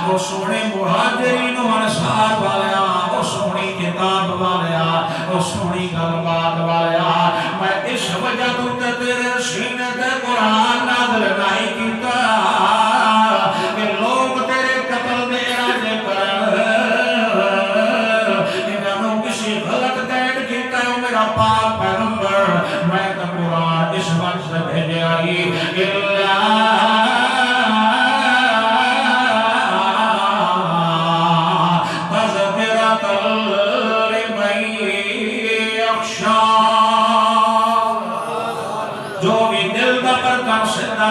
او سونے مہاجرین و انصار والیا او سونی کتاب والیا او سونی گلبات والیا میں اس وجہ تو تیرے سینے تے قرآن نازل نہیں کیتا کہ لوگ تیرے قتل دے ارادے کرن انہوں کسی غلط قید کیتا ہے میرا پاک پیغمبر میں تو قرآن اس وقت سے بھیجے آئی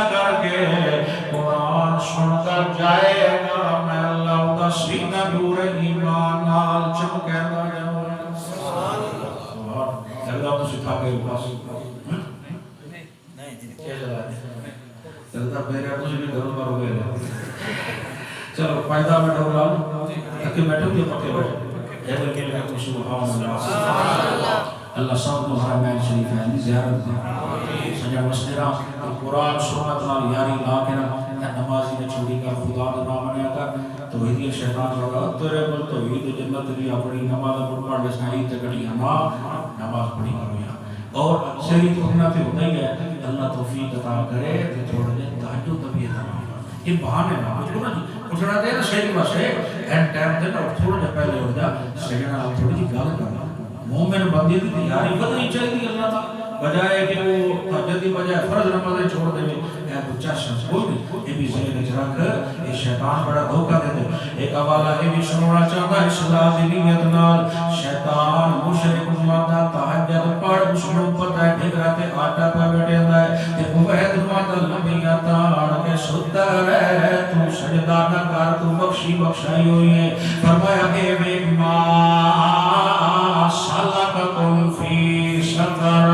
کر کے قرآن سن کر جائے گا میں اللہ کا سینہ نور ایمان نال چمکے گا سبحان اللہ اللہ تو سکھا کے پاس چلتا میرے تو بھی گھروں پر ہو گئے چلو فائدہ میں ڈھولا تاکہ بیٹھو کہ پکے بیٹھو اے بلکہ میں سبحان اللہ اللہ سب کو حرمین شریف ہے زیارت دے سجا مسئلہ قرآن سنت نال یاری لا کے نمازی نے چھوڑی کر خدا دا نام لیا کر توحید شیطان لگا تیرے بل توحید جنت دی اپنی نماز پڑھ لسائی تے کڑی نماز پڑھی کرو اور صحیح تو ہونا تے ہوتا ہی ہے اللہ توفیق عطا کرے تے تھوڑے دن تہجد بھی عطا کرے یہ بہانے نہ مجھ کو نا اٹھنا دے نا صحیح واسطے اینڈ ٹائم تے نا تھوڑا جا پہلے ہو جا سجنا تھوڑی جی گل کرنا مومن بندے دی تیاری بدنی چاہیے اللہ تعالی بجائے کہ وہ تہجد کی بجائے فرض نمازیں چھوڑ دے اے بچہ شخص کوئی نہیں یہ بھی ذہن وچ رکھ یہ شیطان بڑا دھوکہ دے دے ایک حوالہ یہ بھی سننا چاہتا ہے اصلاح دی نیت نال شیطان مشرک ماتا تہجد پڑھ اس کو پتہ ہے ٹھیک رہتے آٹا پہ بیٹھے ہے تے عبید ماتا لمبیا تاڑ کے ستا رہے تو سجدہ نہ کر تو بخشی بخشائی ہوئی ہے فرمایا اے بے ماں سالککم فی سقر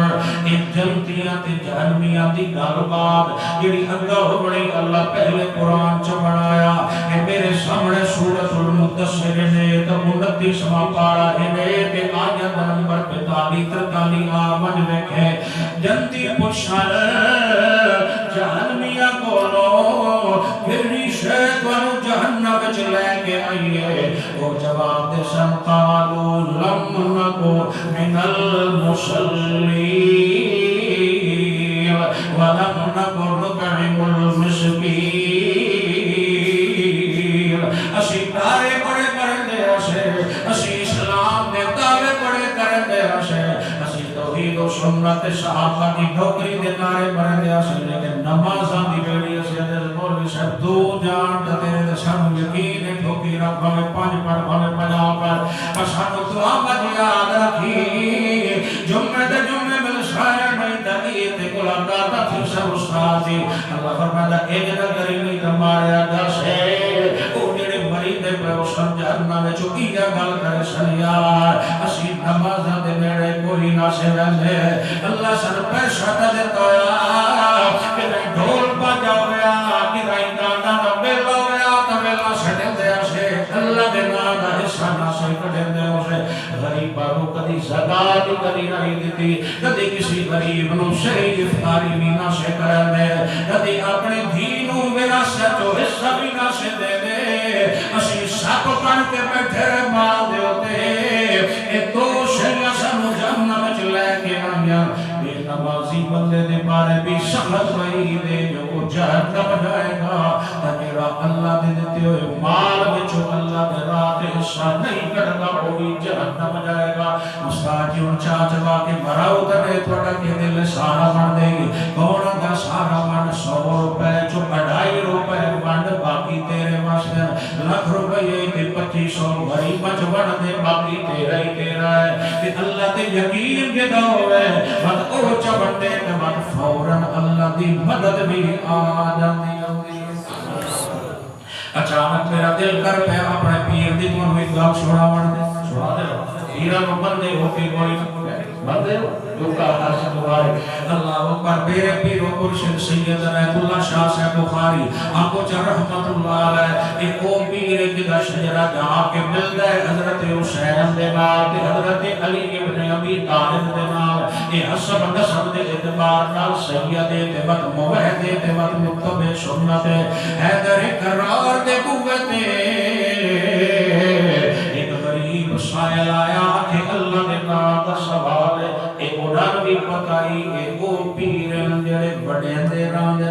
جنتیاں تے جہنمیاں دی گل بات جڑی اگا ہو بڑی اللہ پہلے قرآن چ بنایا اے میرے سامنے سورۃ المدثر نے تے 29واں پارا ہے تے آیت نمبر 42 43 آمن ویکھے جنتی پوچھن جہنمیاں کولو کیڑی شے تانوں جہنم وچ لے کے آئیے او جواب دے سن قالوا لم نکو من المصلین ولم نکن نطعم المسکین اسی دعوے بڑے کرنے سے اسی اسلام دے دعوے بڑے کرنے توحید و سنت صحابہ کی نوکری دے نعرے مرے اسی لیکن نمازاں دی ویڑی اسی دے مولوی صاحب تو جان تیرے تے سانو یقین ہے ٹھوکی رکھ بھاوے 5 پر بھاوے 50 پر اسانو تو آمد یاد رکھی جمعے تے جمعے مل شاعر نہیں دلی تے غلام داتا تھی سب استاد جی اللہ فرمایا ایک نہ کری نہیں تمہارا دس ہے او جڑے مرید پہ او سمجھنا میں جو کیا گل کرے سنیار اسی نمازاں دے میرے کوئی نہ سے رہندے اللہ سر پیسہ دیتا ہے کہ ڈھول بجا ہویا کہ گانا دا بیلا ہویا تے بیلا سٹے دے اسے اللہ دے نام دا حصہ نہ سے کڈے دے اسے غریباں نو کدی زکات کدی نہیں دتی کدی کسی غریب نو شہید افطاری بھی نہ سے کرے کدی اپنے دین نو وراثت و حصہ بھی نہ سے دے دے اسی سب بن کے بیٹھے مال دے ہوتے اے دو شیاں سانو جہنم وچ لے کے آئیاں بے نمازی بندے دے بارے بھی سخت وہی دے جو جہنم جائے گا جڑا اللہ دے دتے ہوئے مال وچ اللہ دے راہ تے حصہ نہیں کردا وہ بھی جہنم جائے گا استاد جی ان چاچا کے مراؤ تے تھوڑا کہ دل سارا بن دے گی کون دا سارا من 100 روپے چو 2.5 روپے ونڈ باقی تیرے واسطے لاکھ روپے تے 2500 غریب چ ون دے باقی تیرا ہی تیرا ہے کہ اللہ تے یقین کے ہوے مت او چ ونڈے تے مت فورن اللہ دی مدد بھی آ جاندی ہے اچانک میرا دل کر پیا اپنے پیر دی کو ایک گل سناون دے سنا دے پیراں نو بندے ہو کے کوئی بندے جو کا حاصل دوارے اللہ اکبر میرے پیر و مرشد سید عنایت اللہ شاہ صاحب بخاری آپ کو رحمت اللہ علیہ ایک او پیر جدا شجرہ جہاں کے ملدا ہے حضرت حسین دے نال تے حضرت علی ابن ابی طالب دے نال اے حسب نسب دے اعتبار نال سید اعتماد موحد اعتماد متبع سنت حیدر کرار دے قوت ایک غریب سائل آیا کہ اللہ نے نام دا سوال ہے اے اڑان بھی پتائی اے او پیرن جڑے بڑے دے ران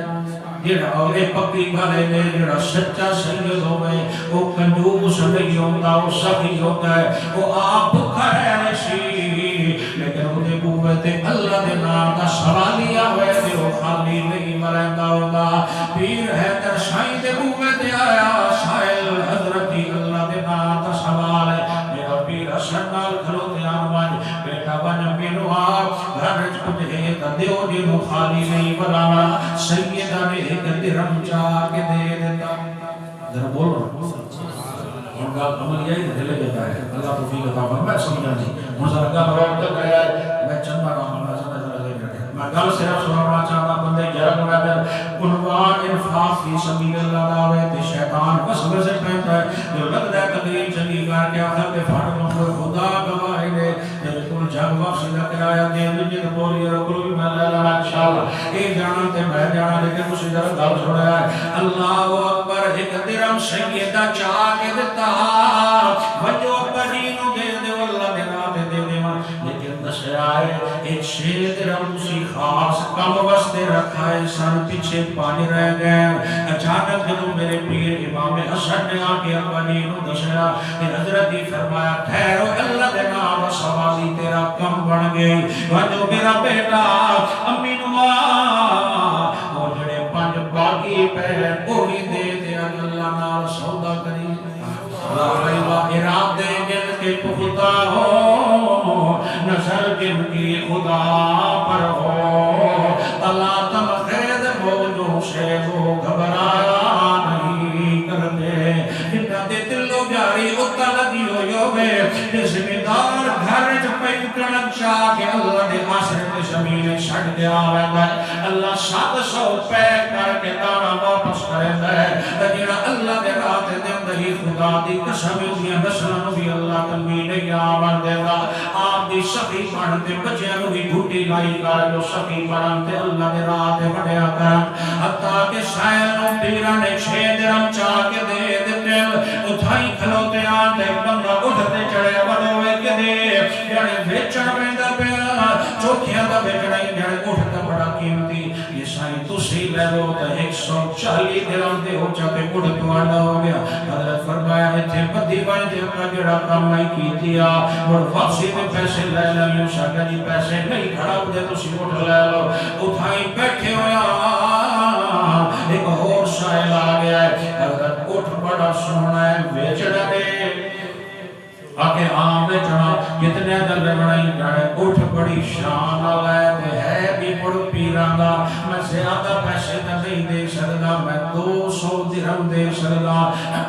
جڑا اورے پکی گھالے نے جڑا سچا سید ہوئے او کنجوس نہیں ہوتا او سخی ہوتا ہے او آپ کھڑے سی لیکن او دے قوت اللہ دے نام دا سوالیا ہوئے تے او خالی نہیں مرندا ہوگا پیر ہے تر شاہی دے قوت آیا سائل حضرت اللہ دے نام دا سوال ہے میرا پیر حسن نال کھلوتے آن بیٹا بن مینو آپ گھر کچھ ہے تا دیو جی نو خالی نہیں بلانا سیدہ نے ایک درم چاہ کے دے دیتا ذرا بول رہا ان کا عمل یہی دل دیتا ہے اللہ توفیق عطا فرمائے میں سمجھا جی مزارگاہ روڈ تک گیا ہے میں چند بار میں گل صرف سنانا چاہتا بندے جرم رہتے عنوان انفاق فی سبیل اللہ دعوے تے شیطان قسم سے پہنتا ہے جو لگتا ہے تقریب چلی کر کے آخر کے پھاڑ مخور خدا گواہی دے جب کل جھگ واپسی نہ کرایا دے مجھے بولی رکھلو بھی میں لے لنا انشاءاللہ ایک جانا تے میں جانا لیکن مجھے ذرا گل سنا ہے اللہ اکبر ایک درم سیدہ چاہ کے دیتا وجو پرینو دے دے واللہ دے راہ دے دے لیکن دسے آئے ایک شیر درم سی خاص کم وستے رکھا ہے سن پیچھے پانی رہ گئے اچانک جدو میرے پیر امام حسن نے آکے اپنی نو دسیا کہ حضرت ہی فرمایا ٹھہرو اللہ دے نام سوالی تیرا کم بن گئی وجو میرا بیٹا امی نو وہ جڑے 5 باقی پہ پوری دے دے اللہ نال سودا کری ارادے جن کے پختہ ہو نظر جن کی خدا پر ہو اللہ تم خید موجوں سے وہ گھبرایا نہیں کرتے انہاں دے دلو جاری اتا لگی ہو یوے ذمہ دار گھر چ پینکن چاہ کے اللہ دے آسرے تے زمین چھڈ دیا ویندا اللہ 700 پے کر کے دانا واپس کردا ہے جڑا اللہ دے راہ تے دیندا ہی خدا دی قسم دی نسلاں بھی اللہ تنبیہ نہیں آون دیندا آپ دی سخی بن تے بچیاں نو بھی گھٹی لائی کر جو سخی بن تے اللہ دے راہ تے وڈیا کر حتا کہ سائل نو پیراں نے 6 درم چاہ کے دے دتے اتھائی کھلوتے آن تے بندہ اٹھتے چڑھے وڈوے کے دے جڑے ویچن ویندا پیا چوکھیاں دا ویچنا ہی جڑے اٹھتا بڑا قیمتی یہ سائیں تسی لے لو تے 140 درہم دے ہو چاہتے اٹھ تواڈا ہو گیا حضرت فرمایا ایتھے بدی بن تے اپنا جڑا کام نہیں کیتیا اور واپسی میں پیسے لے لو یوں شاگا جی پیسے نہیں کھڑا دے تسی اٹھ لے لو اٹھائی بیٹھے ہویا ایک اور سائل آ گیا ہے حضرت اٹھ بڑا سونا ہے ویچڑا دے آگے آم بیچنا کتنے دل بنائی جائے اٹھ بڑی شان آلائے تے ہے بھی بڑھ پیران دا میں زیادہ پیسے نہیں دے سکتا میں 200 درہم دے سکتا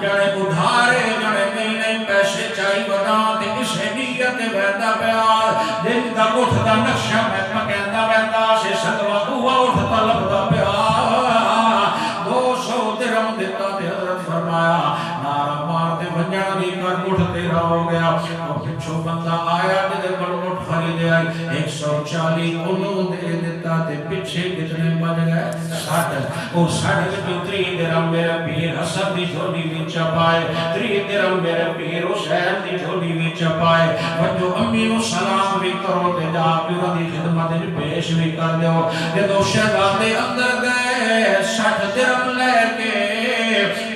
جانے ادھارے جانے نہیں پیسے چاہی بنا تے اسے نیت بہتا پیار دل دا اٹھ دا نقشہ میں کہندا بہتا سے سکوا ہوا اٹھ دا لبدا پیار 200 درہم دیتا تے حضرت فرمایا نارا مارتے بنجان دی کر اٹھتے رہو گیا اور پچھو بندہ آیا جدے پر اٹھ خریدے آئی 140 انہوں دے دیتا تے پچھے کتنے بج گئے 60 اور 60 جو 3 درہم میرے پیر حسن دی جھولی بھی چپائے 3 درہم میرے پیر حسین دی جھولی بھی چپائے اور جو امین و سلام بھی کرو تے جا پیرہ دی خدمت پیش بھی کر دیو کہ دو شہزادے اندر گئے 60 درہم لے کے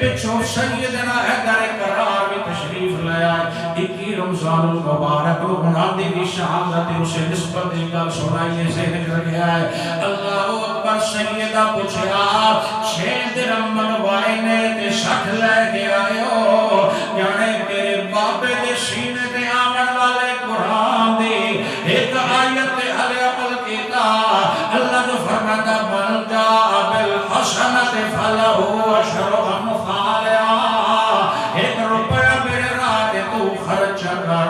پچھو سیدنا حیدر قرار میں تشریف لے آئے 21 رمضان المبارک کو بنادی کی شہادت اسے نسبت دیکھا سنائیے سے ہجر گیا ہے اللہ اکبر سیدہ پوچھے آپ 6 درہم منوائے نے تے 60 لے کے آئے ہو جانے تیرے بابے دے سینے تے آمن والے قرآن دی ایک آیت علی عقل کیتا اللہ جو فرماتا بن جا بالحسنت فلہو اشر امثالہا 1 روپیہ میرے راہ تو خرچ کر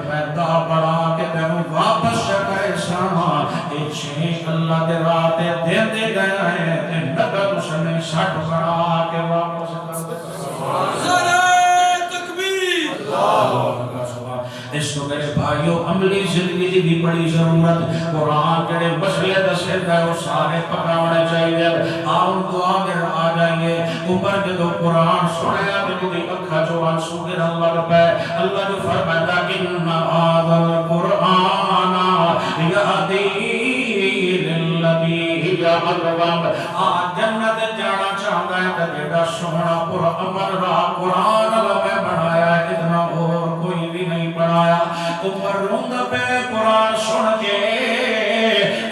پیدا بڑا کے تینوں واپس کرے سانا اچھے اللہ دے راہ دے دے گئے ہیں نقد اس نے 60 بڑا کے واپس کر نعرہ تکبیر اس کو میرے بھائیوں عملی زندگی دی بھی بڑی ضرورت قرآن کے مسئلے دسے گئے وہ سارے پکڑانے چاہیے آؤں دعا میں آ جائیے اوپر کے دو قرآن سنیا تو دی اکھا جو آنسو کے اللہ پہ اللہ جو فرماتا ان هذا القرآن یہدی للذی ہی اقوم آج جنت جانا چاہتا ہے کہ جیڑا سونا پرامن راہ قرآن اللہ میں بنایا ہے اتنا اور کوئی بھی نہیں بنایا اوپر روند پہ قرآن سن کے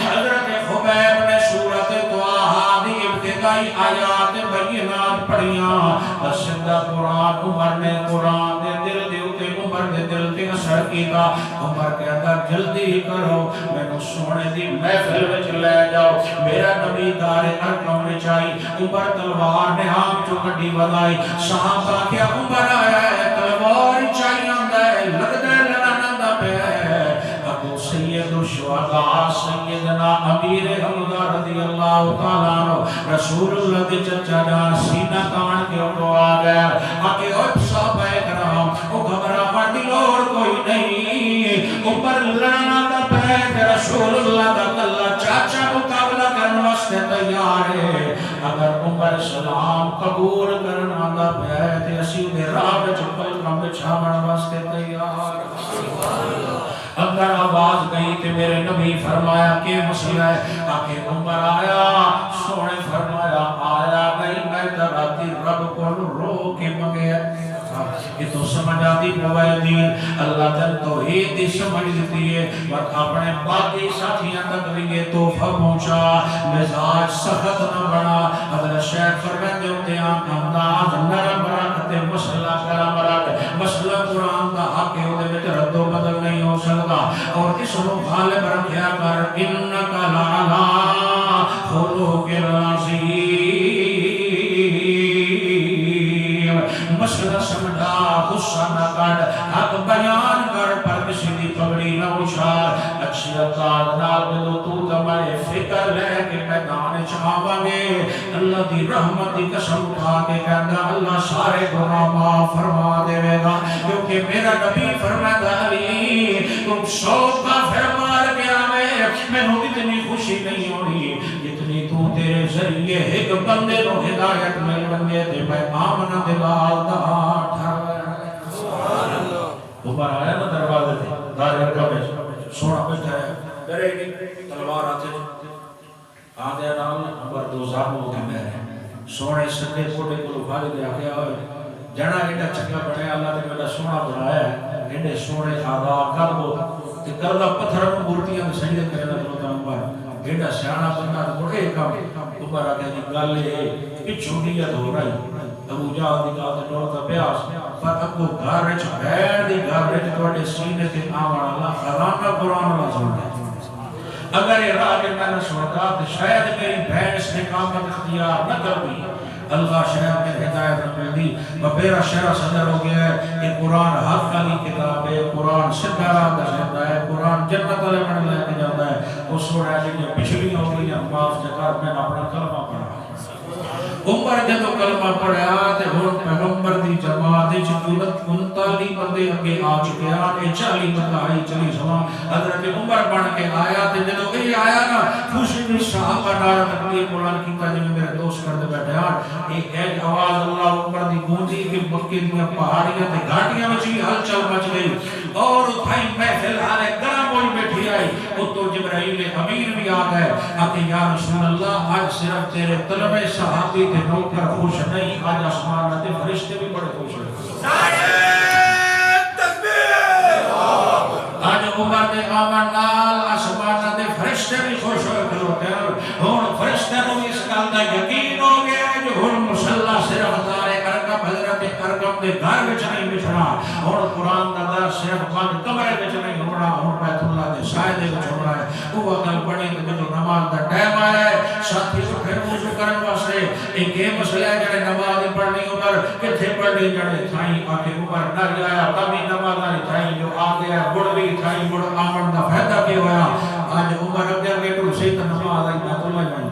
حضرت خبیب نے سورت طٰہٰ دی ابتدائی آیات بینات پڑھیاں سیدھا قرآن عمر نے قرآن دے دل دے اتے عمر دے دل تے اثر کیتا عمر کہتا جلدی کرو میں کو سونے دی محفل وچ لے جاؤ میرا نبی دار ارقم وچ آئی عمر تلوار نے ہاتھ چ کڈی ولائی صحابہ کیا عمر آیا ہے تلوار چاہیے لگتا ہے لڑانا دا پہ ابو سید الشہداء سیدنا امیر حمزہ رضی اللہ تعالیٰ عنہ رسول اللہ کے چچا جان سینہ کان کے اٹھو آ گیا آکے اٹھ صحابہ اکرام او گھبرا پڑی اور کوئی نہیں اوپر لڑانا دا پہ رسول اللہ دا اللہ چاچا مقابلہ کرنے واسطے تیار ہے اگر عمر سلام قبول کرنا دا پہ تے اسی دے راہ وچ پلکاں بچھاون واسطے تیار اگر آواز گئی تے میرے نبی فرمایا کہ مسئلہ ہے آکے عمر آیا سونے فرمایا آیا گئی میں تراتی رب کو رو کے مگیا یہ تو سمجھ آتی مویدین اللہ تن توحید دی سمجھ دیتی ہے اور اپنے باقی ساتھیاں تک بھی یہ توفہ پہنچا مزاج سخت نہ بنا حضرت شیخ فرمائے ہوتے ہیں انداز نرم رکھتے مسئلہ کرم رکھ مسئلہ قرآن کا حق ہے ہوتے میں رد و بدل نہیں ہو سکتا اور اس رو غالب رکھیا کر انکا لعلا خلوق العظیم مسئلہ سمجھا غصہ نہ کر حق بیان کر پر کسی دی پگڑی نہ اچھار اچھی اطاعت نال دو تو تمہارے فکر لے کے میدان چاہواں گے اللہ دی رحمت دی قسم اٹھا کے کہنا اللہ سارے گناہ معاف فرما دے گا کیونکہ میرا نبی فرماتا علی تم 100 کافر مار کے آوے میں نو اتنی خوشی نہیں ہونی جتنی تو تیرے ذریعے ایک بندے کو ہدایت مل بندے تے میں آمنہ دلال دا اوپر آیا نا دروازے تھے دار ارکا میں سونا بیٹھا ہے ڈرے گی تلوار آتے آدھے نال نمبر 2 زامو کے میں سونے سکے کوٹے کو بھاگ دیا کہ ہوئے جڑا ایڈا چنگا بنایا اللہ نے میرا سونا بنایا ہے ایڈے سونے آدھا کر دو کہ کردا پتھر کو مورتیاں میں سجدے کرنا تو عمر ایڈا سیاںا بندہ بڑے کام عمر آ گئی گل ہے کہ چھوٹیاں ہو رہی ابو جہل دی گل تے ڈرتا پیاس پر ابو گھر وچ بیٹھ دی گھر وچ تواڈے سینے تے آون والا خزانہ قرآن والا سندا اگر یہ راہ میں نے سنتا تو شاید میری بہن اس نے کامت اختیار نہ کر دی اللہ شاید میں ہدایت نہ مل دی میرا شہرہ صدر ہو گیا ہے کہ قرآن حق والی کتاب ہے قرآن سدھا راہ دستا ہے قرآن جنت والے بن لے کے جاتا ہے وہ سوڑا ہے جو پچھلی ہو گئی ہے معاف جکار میں اپنا کلمہ پڑھا عمر جدو کلمہ پڑھا تے ہن پیغمبر دی جماعت وچ 39 بندے اگے آ چکے ہیں 40 بندہ آئی چلی سما حضرت عمر بن کے آیا تے جدو اے آیا نا خوشی دی صحابہ نال تکبیر قرآن کیتا جے میرے دوست کر دے بیٹھے ہیں ایک آواز اللہ اکبر دی گونجی کہ مکے دی پہاڑیاں تے گھاٹیاں وچ ہلچل مچ گئی اور اٹھائی محفل حالے گرم ہوئی بیٹھی آئی تو جبرائیل امین بھی آ گئے کہ یا رسول اللہ آج صرف تیرے طلب صحابی تے نوکر خوش نہیں آج آسمان تے فرشتے بھی بڑے خوش ہیں نعرہ تکبیر آج عمر دے آمن نال آسمان تے فرشتے بھی خوش ہوئے کھلوتے ہیں ہن فرشتے نو اس گل دا یقین ہو گیا جو ہن مصلی صرف دار ارقم حضرت ارقم دے گھر وچ نہیں بچھنا ہن قرآن دا درس صرف بند کمرے وچ نہیں ہونا ہن بیت اللہ دے سائے دے وچ ہونا ہے وہ گل پڑھی تے جدوں نماز دا ٹائم آیا ہے ساتھی اٹھے وضو کرن واسطے ایک یہ مسئلہ ہے جڑے نماز پڑھنی عمر کتھے پڑھنی جڑے تھائیں آ کے عمر نہ جایا کبھی نماز نہ تھائیں جو آ گیا گڑ بھی تھائیں گڑ آمن دا فائدہ کی ہویا آج عمر اگے اگے ٹر سے تے نماز آئی بیت اللہ جائیں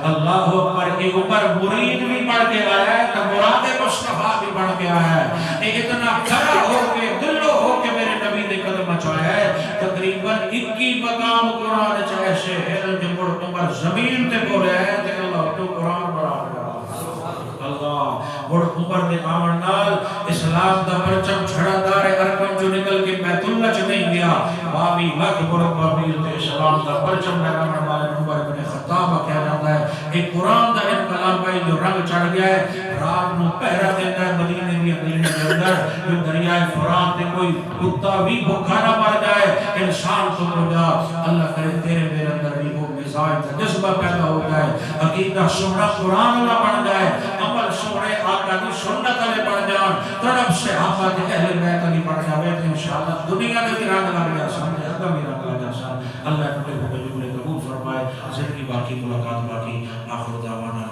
اللہ اکبر ایک عمر مرید بھی پڑھ کے آیا ہے تو مراد مصطفیٰ بھی پڑھ کے آیا ہے اتنا کھڑا ہو کے دلو ہو کے میرے نبی نے قدم اچھایا ہے تقریباً 21 مقام قرآن چاہے سے ہے جو عمر زمین تے بولے ہے تے اللہ تو قرآن بڑھا اللہ اور عمر دے آمن نال اسلام دا پرچم چھڑا دار ارقم جو نکل کے بیت اللہ چ نہیں گیا 22 لاکھ بابیل تے اسلام دا پرچم لگانے والے عمر بن خطاب کہا جاتا ہے ایک قرآن دا انقلاب ہے جو رنگ چڑھ گیا ہے رات نو پہرا دیتا ہے مدینے دی مدینے کے اندر جو دریائے فرات تے کوئی کتا بھی بھوکا نہ مر جائے انسان تو ہو جا اللہ کرے تیرے میرے اندر بھی وہ مزاج کا جذبہ پیدا ہو جائے عقیدہ سونا قرآن والا بن جائے عمل سونے آقا دی سنت والے بن جان طرف سے صحابہ کے اہل بیت علی بن جاوے تو انشاءاللہ دنیا میں بھی رنگ لگ جا سامنے اگم بھی رنگ لگ جا سامنے اللہ نے جملے قبول فرمائے زندگی باقی ملاقات باقی آخر دعوانا